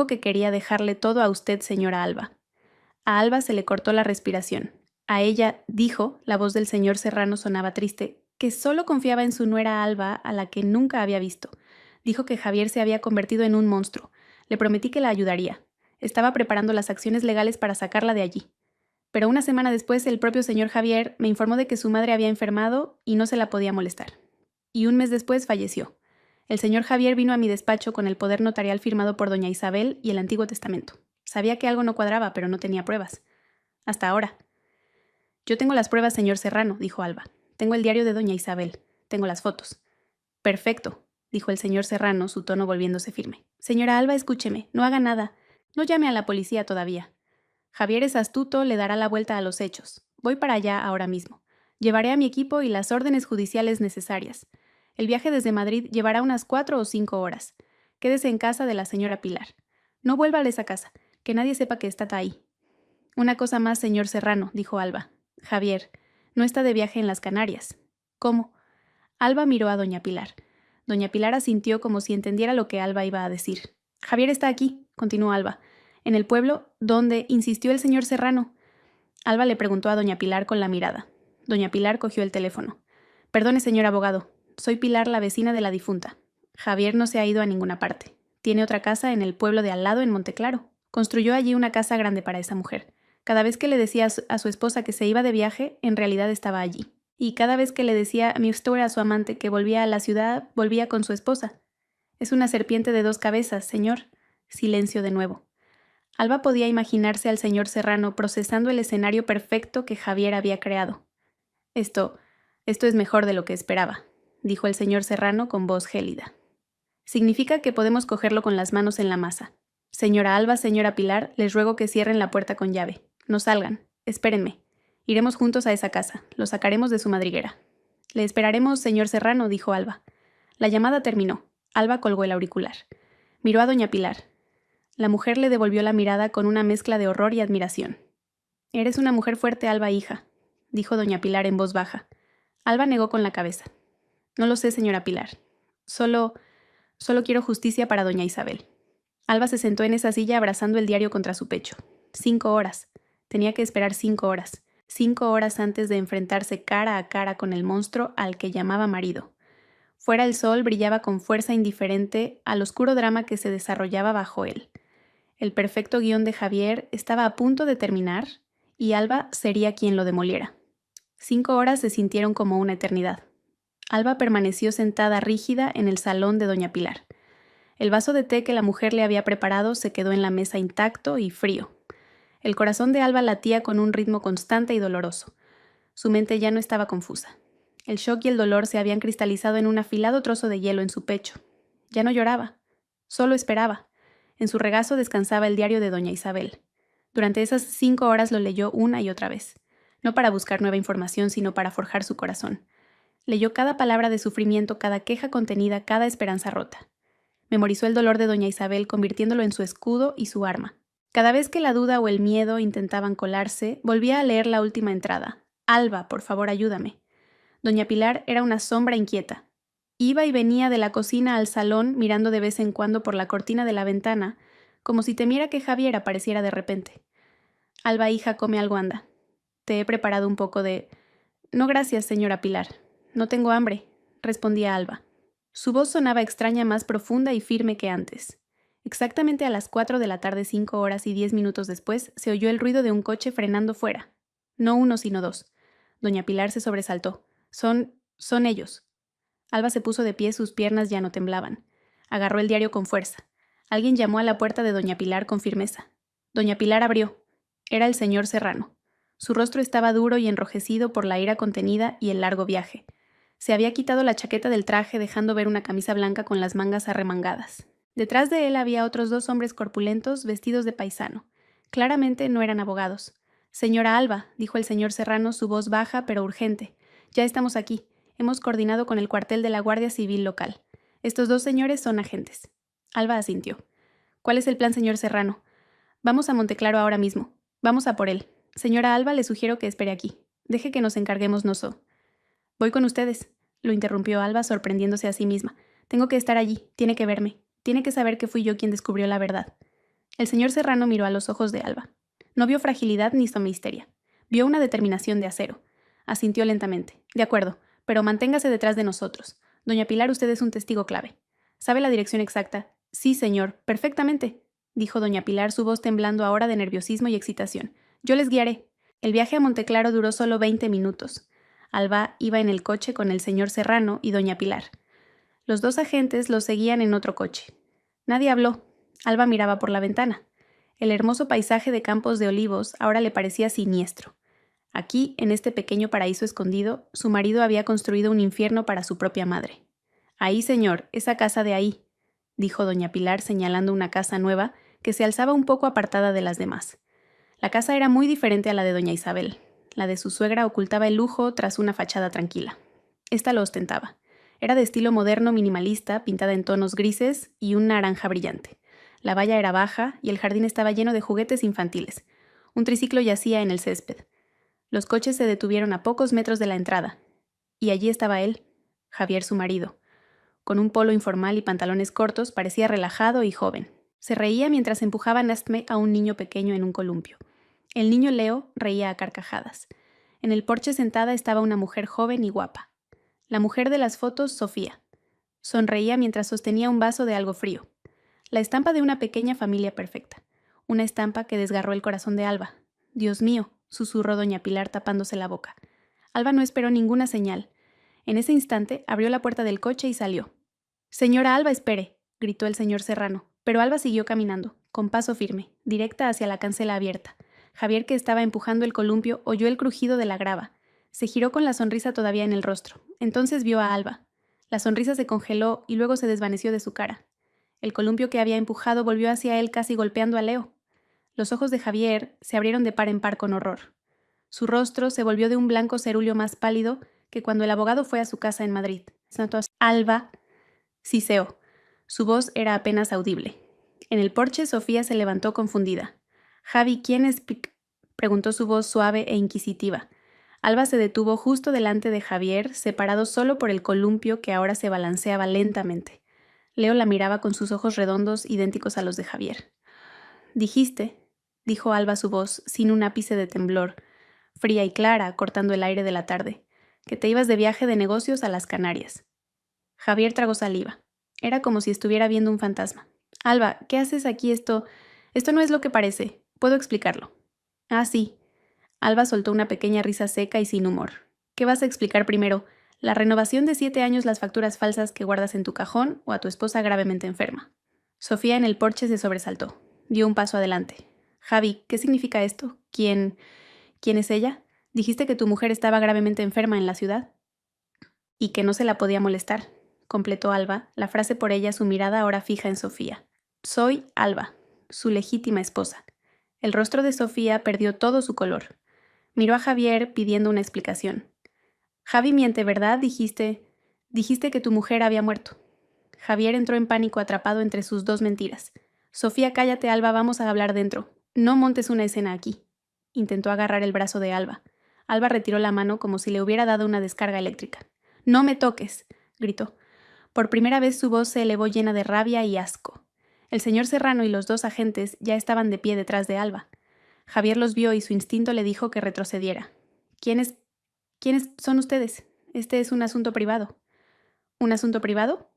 que quería dejarle todo a usted, señora Alba. A Alba se le cortó la respiración. A ella, dijo, la voz del señor Serrano sonaba triste, que solo confiaba en su nuera Alba, a la que nunca había visto. Dijo que Javier se había convertido en un monstruo. Le prometí que la ayudaría. Estaba preparando las acciones legales para sacarla de allí. Pero una semana después, el propio señor Javier me informó de que su madre había enfermado y no se la podía molestar. Y un mes después falleció. El señor Javier vino a mi despacho con el poder notarial firmado por doña Isabel y el Antiguo Testamento. Sabía que algo no cuadraba, pero no tenía pruebas. Hasta ahora. Yo tengo las pruebas, señor Serrano, dijo Alba. Tengo el diario de doña Isabel. Tengo las fotos. Perfecto, dijo el señor Serrano, su tono volviéndose firme. Señora Alba, escúcheme, no haga nada. No llame a la policía todavía. Javier es astuto, le dará la vuelta a los hechos. Voy para allá ahora mismo. Llevaré a mi equipo y las órdenes judiciales necesarias. El viaje desde Madrid llevará unas 4 o 5 horas. Quédese en casa de la señora Pilar. No vuelva a esa casa, que nadie sepa que está ahí. Una cosa más, señor Serrano, dijo Alba. Javier, no está de viaje en las Canarias. ¿Cómo? Alba miró a doña Pilar. Doña Pilar asintió como si entendiera lo que Alba iba a decir. Javier está aquí, continuó Alba. En el pueblo, donde insistió el señor Serrano. Alba le preguntó a doña Pilar con la mirada. Doña Pilar cogió el teléfono. Perdone, señor abogado. Soy Pilar, la vecina de la difunta. Javier no se ha ido a ninguna parte. Tiene otra casa en el pueblo de al lado, en Monteclaro. Construyó allí una casa grande para esa mujer. Cada vez que le decía a su esposa que se iba de viaje, en realidad estaba allí. Y cada vez que le decía a Miss Stowe, a su amante, que volvía a la ciudad, volvía con su esposa. Es una serpiente de 2 cabezas, señor. Silencio de nuevo. Alba podía imaginarse al señor Serrano procesando el escenario perfecto que Javier había creado. Esto es mejor de lo que esperaba, dijo el señor Serrano con voz gélida. Significa que podemos cogerlo con las manos en la masa. Señora Alba, señora Pilar, les ruego que cierren la puerta con llave. No salgan. Espérenme. Iremos juntos a esa casa. Lo sacaremos de su madriguera. Le esperaremos, señor Serrano, dijo Alba. La llamada terminó. Alba colgó el auricular. Miró a doña Pilar. La mujer le devolvió la mirada con una mezcla de horror y admiración. Eres una mujer fuerte, Alba, hija, dijo doña Pilar en voz baja. Alba negó con la cabeza. No lo sé, señora Pilar. Solo quiero justicia para doña Isabel. Alba se sentó en esa silla abrazando el diario contra su pecho. 5 horas. Tenía que esperar 5 horas. 5 horas antes de enfrentarse cara a cara con el monstruo al que llamaba marido. Fuera el sol brillaba con fuerza indiferente al oscuro drama que se desarrollaba bajo él. El perfecto guión de Javier estaba a punto de terminar y Alba sería quien lo demoliera. 5 horas se sintieron como una eternidad. Alba permaneció sentada rígida en el salón de doña Pilar. El vaso de té que la mujer le había preparado se quedó en la mesa intacto y frío. El corazón de Alba latía con un ritmo constante y doloroso. Su mente ya no estaba confusa. El shock y el dolor se habían cristalizado en un afilado trozo de hielo en su pecho. Ya no lloraba, solo esperaba. En su regazo descansaba el diario de doña Isabel. Durante esas 5 horas lo leyó una y otra vez, no para buscar nueva información, sino para forjar su corazón. Leyó cada palabra de sufrimiento, cada queja contenida, cada esperanza rota. Memorizó el dolor de doña Isabel, convirtiéndolo en su escudo y su arma. Cada vez que la duda o el miedo intentaban colarse, volvía a leer la última entrada. Alba, por favor, ayúdame. Doña Pilar era una sombra inquieta. Iba y venía de la cocina al salón, mirando de vez en cuando por la cortina de la ventana, como si temiera que Javier apareciera de repente. Alba, hija, come algo, anda. Te he preparado un poco de... No, gracias, señora Pilar. No tengo hambre, respondía Alba. Su voz sonaba extraña, más profunda y firme que antes. Exactamente a las 4 de la tarde, 5 horas y 10 minutos después, se oyó el ruido de un coche frenando fuera. No uno, sino 2. Doña Pilar se sobresaltó. Son ellos. Alba se puso de pie, sus piernas ya no temblaban. Agarró el diario con fuerza. Alguien llamó a la puerta de doña Pilar con firmeza. Doña Pilar abrió. Era el señor Serrano. Su rostro estaba duro y enrojecido por la ira contenida y el largo viaje. Se había quitado la chaqueta del traje, dejando ver una camisa blanca con las mangas arremangadas. Detrás de él había otros 2 hombres corpulentos, vestidos de paisano. Claramente no eran abogados. Señora Alba, dijo el señor Serrano, su voz baja pero urgente. Ya estamos aquí. Hemos coordinado con el cuartel de la Guardia Civil local. Estos 2 señores son agentes. Alba asintió. ¿Cuál es el plan, señor Serrano? Vamos a Monteclaro ahora mismo. Vamos a por él. Señora Alba, le sugiero que espere aquí. Deje que nos encarguemos nosotros. Voy con ustedes, lo interrumpió Alba, sorprendiéndose a sí misma. Tengo que estar allí, tiene que verme, tiene que saber que fui yo quien descubrió la verdad. El señor Serrano miró a los ojos de Alba. No vio fragilidad ni somisteria. Vio una determinación de acero. Asintió lentamente. De acuerdo, pero manténgase detrás de nosotros. Doña Pilar, usted es un testigo clave. ¿Sabe la dirección exacta? Sí, señor, perfectamente, dijo doña Pilar, su voz temblando ahora de nerviosismo y excitación. Yo les guiaré. El viaje a Monteclaro duró solo 20 minutos. Alba iba en el coche con el señor Serrano y doña Pilar. Los 2 agentes los seguían en otro coche. Nadie habló. Alba miraba por la ventana. El hermoso paisaje de campos de olivos ahora le parecía siniestro. Aquí, en este pequeño paraíso escondido, su marido había construido un infierno para su propia madre. «Ahí, señor, esa casa de ahí», dijo doña Pilar señalando una casa nueva que se alzaba un poco apartada de las demás. La casa era muy diferente a la de doña Isabel. La de su suegra ocultaba el lujo tras una fachada tranquila. Esta lo ostentaba. Era de estilo moderno minimalista, pintada en tonos grises y un naranja brillante. La valla era baja y el jardín estaba lleno de juguetes infantiles. Un triciclo yacía en el césped. Los coches se detuvieron a pocos metros de la entrada. Y allí estaba él, Javier su marido. Con un polo informal y pantalones cortos, parecía relajado y joven. Se reía mientras empujaba Nastme a un niño pequeño en un columpio. El niño Leo reía a carcajadas. En el porche sentada estaba una mujer joven y guapa. La mujer de las fotos, Sofía. Sonreía mientras sostenía un vaso de algo frío. La estampa de una pequeña familia perfecta. Una estampa que desgarró el corazón de Alba. «Dios mío», susurró doña Pilar tapándose la boca. Alba no esperó ninguna señal. En ese instante abrió la puerta del coche y salió. «Señora Alba, espere», gritó el señor Serrano, pero Alba siguió caminando, con paso firme, directa hacia la cancela abierta. Javier, que estaba empujando el columpio, oyó el crujido de la grava. Se giró con la sonrisa todavía en el rostro. Entonces vio a Alba. La sonrisa se congeló y luego se desvaneció de su cara. El columpio que había empujado volvió hacia él casi golpeando a Leo. Los ojos de Javier se abrieron de par en par con horror. Su rostro se volvió de un blanco cerúleo más pálido que cuando el abogado fue a su casa en Madrid. Alba siseó. Su voz era apenas audible. En el porche, Sofía se levantó confundida. «Javi, ¿quién es?» preguntó su voz suave e inquisitiva. Alba se detuvo justo delante de Javier, separado solo por el columpio que ahora se balanceaba lentamente. Leo la miraba con sus ojos redondos idénticos a los de Javier. «Dijiste», dijo Alba su voz, sin un ápice de temblor, fría y clara, cortando el aire de la tarde, «que te ibas de viaje de negocios a las Canarias». Javier tragó saliva. Era como si estuviera viendo un fantasma. «Alba, ¿qué haces aquí? Esto no es lo que parece. Puedo explicarlo». «Ah, sí». Alba soltó una pequeña risa seca y sin humor. «¿Qué vas a explicar primero? ¿La renovación de 7 años, las facturas falsas que guardas en tu cajón o a tu esposa gravemente enferma?» Sofía en el porche se sobresaltó. Dio un paso adelante. «Javi, ¿qué significa esto? ¿Quién es ella? Dijiste que tu mujer estaba gravemente enferma en la ciudad». «Y que no se la podía molestar», completó Alba, la frase por ella, su mirada ahora fija en Sofía. «Soy Alba, su legítima esposa». El rostro de Sofía perdió todo su color. Miró a Javier pidiendo una explicación. «Javi miente, ¿verdad? Dijiste que tu mujer había muerto». Javier entró en pánico, atrapado entre sus dos mentiras. «Sofía, cállate, Alba, vamos a hablar dentro. No montes una escena aquí». Intentó agarrar el brazo de Alba. Alba retiró la mano como si le hubiera dado una descarga eléctrica. «No me toques», gritó. Por primera vez su voz se elevó llena de rabia y asco. El señor Serrano y los dos agentes ya estaban de pie detrás de Alba. Javier los vio y su instinto le dijo que retrocediera. ¿Quiénes son ustedes? Este es un asunto privado». «¿Un asunto privado?»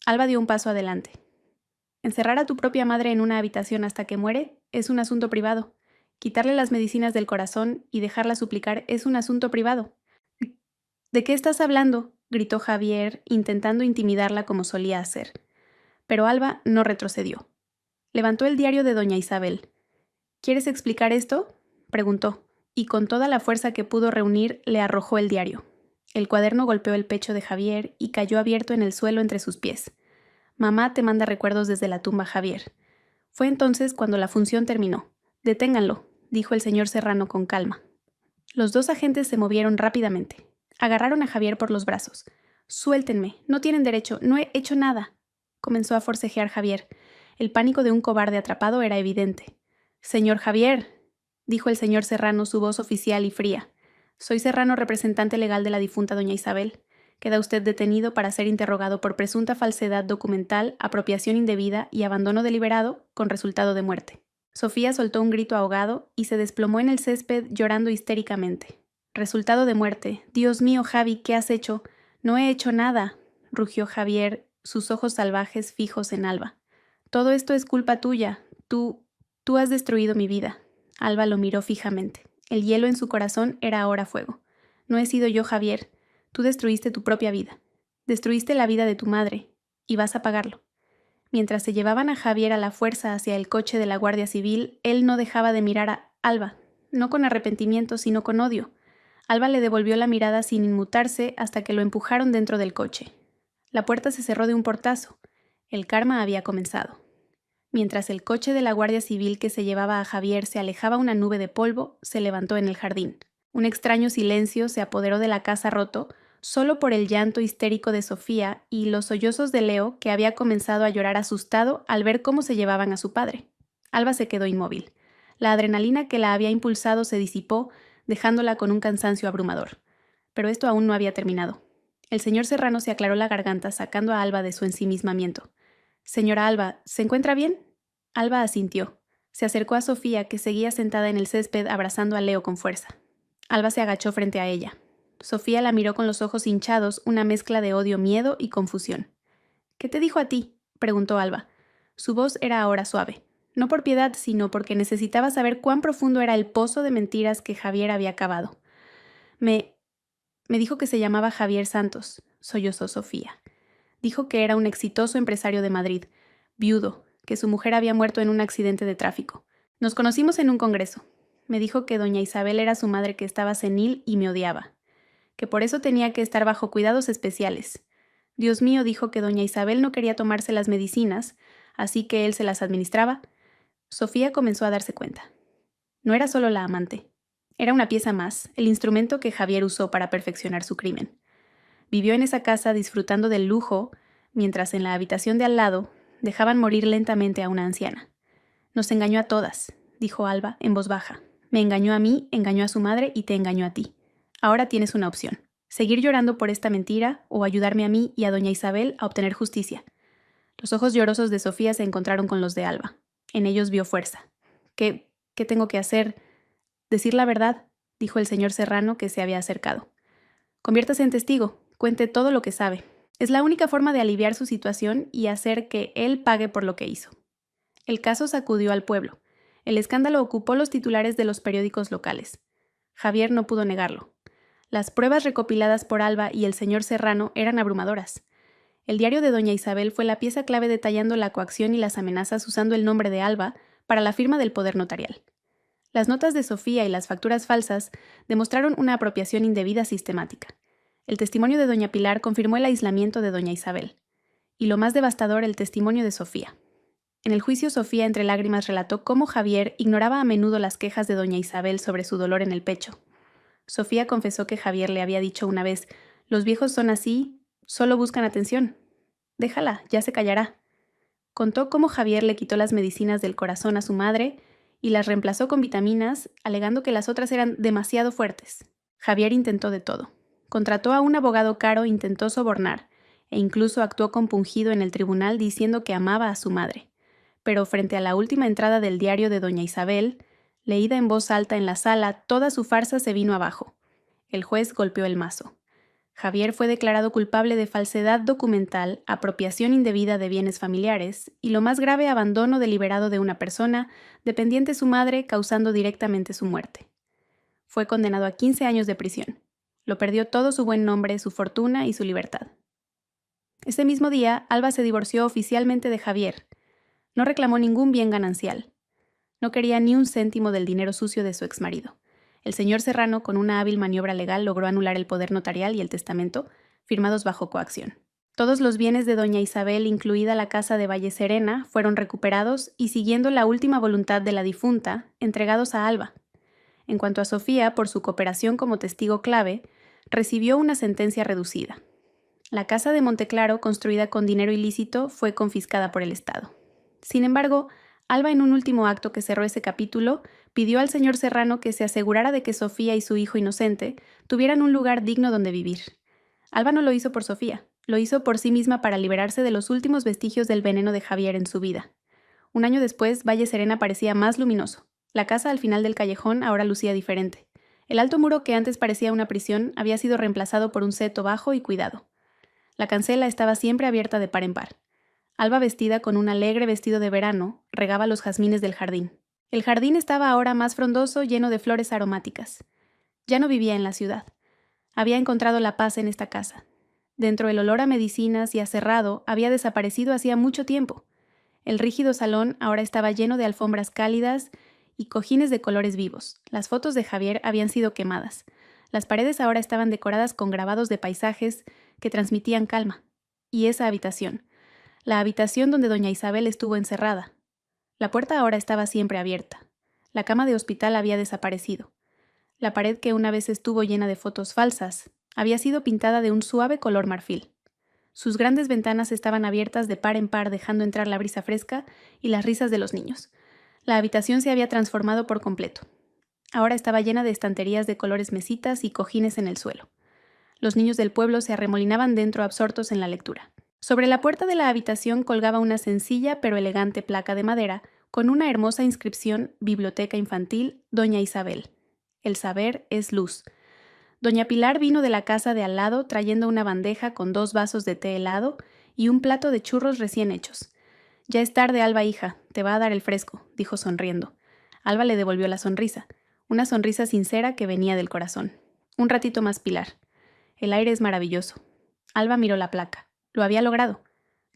Alba dio un paso adelante. «Encerrar a tu propia madre en una habitación hasta que muere es un asunto privado. Quitarle las medicinas del corazón y dejarla suplicar es un asunto privado». «¿De qué estás hablando?», gritó Javier, intentando intimidarla como solía hacer. Pero Alba no retrocedió. Levantó el diario de doña Isabel. «¿Quieres explicar esto?», preguntó, y con toda la fuerza que pudo reunir le arrojó el diario. El cuaderno golpeó el pecho de Javier y cayó abierto en el suelo entre sus pies. «Mamá te manda recuerdos desde la tumba, Javier». Fue entonces cuando la función terminó. «Deténganlo», dijo el señor Serrano con calma. Los dos agentes se movieron rápidamente. Agarraron a Javier por los brazos. «Suéltenme, no tienen derecho, no he hecho nada», comenzó a forcejear Javier. El pánico de un cobarde atrapado era evidente. «Señor Javier», dijo el señor Serrano, su voz oficial y fría. «Soy Serrano, representante legal de la difunta doña Isabel. Queda usted detenido para ser interrogado por presunta falsedad documental, apropiación indebida y abandono deliberado con resultado de muerte». Sofía soltó un grito ahogado y se desplomó en el césped llorando histéricamente. «Resultado de muerte. Dios mío, Javi, ¿qué has hecho?» «No he hecho nada», rugió Javier, sus ojos salvajes fijos en Alba. «Todo esto es culpa tuya. Tú has destruido mi vida». Alba lo miró fijamente. El hielo en su corazón era ahora fuego. «No he sido yo, Javier. Tú destruiste tu propia vida. Destruiste la vida de tu madre. Y vas a pagarlo». Mientras se llevaban a Javier a la fuerza hacia el coche de la Guardia Civil, él no dejaba de mirar a Alba, no con arrepentimiento, sino con odio. Alba le devolvió la mirada sin inmutarse hasta que lo empujaron dentro del coche. La puerta se cerró de un portazo. El karma había comenzado. Mientras el coche de la Guardia Civil que se llevaba a Javier se alejaba una nube de polvo, se levantó en el jardín. Un extraño silencio se apoderó de la casa roto, solo por el llanto histérico de Sofía y los sollozos de Leo, que había comenzado a llorar asustado al ver cómo se llevaban a su padre. Alba se quedó inmóvil. La adrenalina que la había impulsado se disipó, dejándola con un cansancio abrumador. Pero esto aún no había terminado. El señor Serrano se aclaró la garganta sacando a Alba de su ensimismamiento. «Señora Alba, ¿se encuentra bien?» Alba asintió. Se acercó a Sofía, que seguía sentada en el césped abrazando a Leo con fuerza. Alba se agachó frente a ella. Sofía la miró con los ojos hinchados, una mezcla de odio, miedo y confusión. «¿Qué te dijo a ti?», preguntó Alba. Su voz era ahora suave. No por piedad, sino porque necesitaba saber cuán profundo era el pozo de mentiras que Javier había cavado. Me dijo que se llamaba Javier Santos», sollozó Sofía. «Dijo que era un exitoso empresario de Madrid, viudo, que su mujer había muerto en un accidente de tráfico. Nos conocimos en un congreso. Me dijo que doña Isabel era su madre que estaba senil y me odiaba, que por eso tenía que estar bajo cuidados especiales. Dios mío, dijo que doña Isabel no quería tomarse las medicinas, así que él se las administraba». Sofía comenzó a darse cuenta. No era solo la amante. Era una pieza más, el instrumento que Javier usó para perfeccionar su crimen. Vivió en esa casa disfrutando del lujo, mientras en la habitación de al lado dejaban morir lentamente a una anciana. «Nos engañó a todas», dijo Alba en voz baja. «Me engañó a mí, engañó a su madre y te engañó a ti. Ahora tienes una opción. Seguir llorando por esta mentira o ayudarme a mí y a doña Isabel a obtener justicia». Los ojos llorosos de Sofía se encontraron con los de Alba. En ellos vio fuerza. ¿Qué tengo que hacer?» «Decir la verdad», dijo el señor Serrano, que se había acercado. «Conviértase en testigo, cuente todo lo que sabe. Es la única forma de aliviar su situación y hacer que él pague por lo que hizo». El caso sacudió al pueblo. El escándalo ocupó los titulares de los periódicos locales. Javier no pudo negarlo. Las pruebas recopiladas por Alba y el señor Serrano eran abrumadoras. El diario de doña Isabel fue la pieza clave detallando la coacción y las amenazas usando el nombre de Alba para la firma del poder notarial. Las notas de Sofía y las facturas falsas demostraron una apropiación indebida sistemática. El testimonio de doña Pilar confirmó el aislamiento de doña Isabel. Y lo más devastador, el testimonio de Sofía. En el juicio, Sofía entre lágrimas relató cómo Javier ignoraba a menudo las quejas de doña Isabel sobre su dolor en el pecho. Sofía confesó que Javier le había dicho una vez: «Los viejos son así, solo buscan atención. Déjala, ya se callará». Contó cómo Javier le quitó las medicinas del corazón a su madre y las reemplazó con vitaminas, alegando que las otras eran demasiado fuertes. Javier intentó de todo. Contrató a un abogado caro, intentó sobornar, e incluso actuó compungido en el tribunal diciendo que amaba a su madre. Pero frente a la última entrada del diario de doña Isabel, leída en voz alta en la sala, toda su farsa se vino abajo. El juez golpeó el mazo. Javier fue declarado culpable de falsedad documental, apropiación indebida de bienes familiares y, lo más grave, abandono deliberado de una persona, dependiente su madre, causando directamente su muerte. Fue condenado a 15 años de prisión. Lo perdió todo su buen nombre, su fortuna y su libertad. Ese mismo día, Alba se divorció oficialmente de Javier. No reclamó ningún bien ganancial. No quería ni un céntimo del dinero sucio de su exmarido. El señor Serrano, con una hábil maniobra legal, logró anular el poder notarial y el testamento, firmados bajo coacción. Todos los bienes de doña Isabel, incluida la casa de Valle Serena, fueron recuperados y, siguiendo la última voluntad de la difunta, entregados a Alba. En cuanto a Sofía, por su cooperación como testigo clave, recibió una sentencia reducida. La casa de Monteclaro, construida con dinero ilícito, fue confiscada por el Estado. Sin embargo, Alba, en un último acto que cerró ese capítulo, pidió al señor Serrano que se asegurara de que Sofía y su hijo inocente tuvieran un lugar digno donde vivir. Alba no lo hizo por Sofía, lo hizo por sí misma para liberarse de los últimos vestigios del veneno de Javier en su vida. Un año después, Valle Serena parecía más luminoso. La casa al final del callejón ahora lucía diferente. El alto muro que antes parecía una prisión había sido reemplazado por un seto bajo y cuidado. La cancela estaba siempre abierta de par en par. Alba, vestida con un alegre vestido de verano, regaba los jazmines del jardín. El jardín estaba ahora más frondoso, lleno de flores aromáticas. Ya no vivía en la ciudad. Había encontrado la paz en esta casa. Dentro, el olor a medicinas y a cerrado había desaparecido hacía mucho tiempo. El rígido salón ahora estaba lleno de alfombras cálidas y cojines de colores vivos. Las fotos de Javier habían sido quemadas. Las paredes ahora estaban decoradas con grabados de paisajes que transmitían calma. Y esa habitación, la habitación donde doña Isabel estuvo encerrada. La puerta ahora estaba siempre abierta. La cama de hospital había desaparecido. La pared que una vez estuvo llena de fotos falsas había sido pintada de un suave color marfil. Sus grandes ventanas estaban abiertas de par en par, dejando entrar la brisa fresca y las risas de los niños. La habitación se había transformado por completo. Ahora estaba llena de estanterías de colores mesitas y cojines en el suelo. Los niños del pueblo se arremolinaban dentro absortos en la lectura. Sobre la puerta de la habitación colgaba una sencilla pero elegante placa de madera con una hermosa inscripción: Biblioteca Infantil Doña Isabel. El saber es luz. Doña Pilar vino de la casa de al lado trayendo una bandeja con 2 vasos de té helado y un plato de churros recién hechos. «Ya es tarde, Alba, hija, te va a dar el fresco», dijo sonriendo. Alba le devolvió la sonrisa, una sonrisa sincera que venía del corazón. «Un ratito más, Pilar. El aire es maravilloso». Alba miró la placa. Lo había logrado.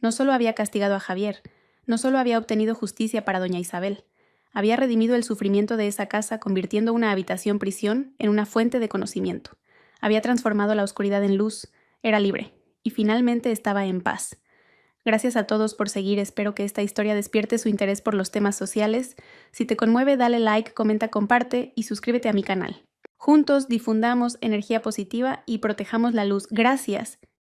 No solo había castigado a Javier, no solo había obtenido justicia para doña Isabel, había redimido el sufrimiento de esa casa convirtiendo una habitación prisión en una fuente de conocimiento. Había transformado la oscuridad en luz, era libre, y finalmente estaba en paz. Gracias a todos por seguir, espero que esta historia despierte su interés por los temas sociales. Si te conmueve, dale like, comenta, comparte y suscríbete a mi canal. Juntos difundamos energía positiva y protejamos la luz. Gracias.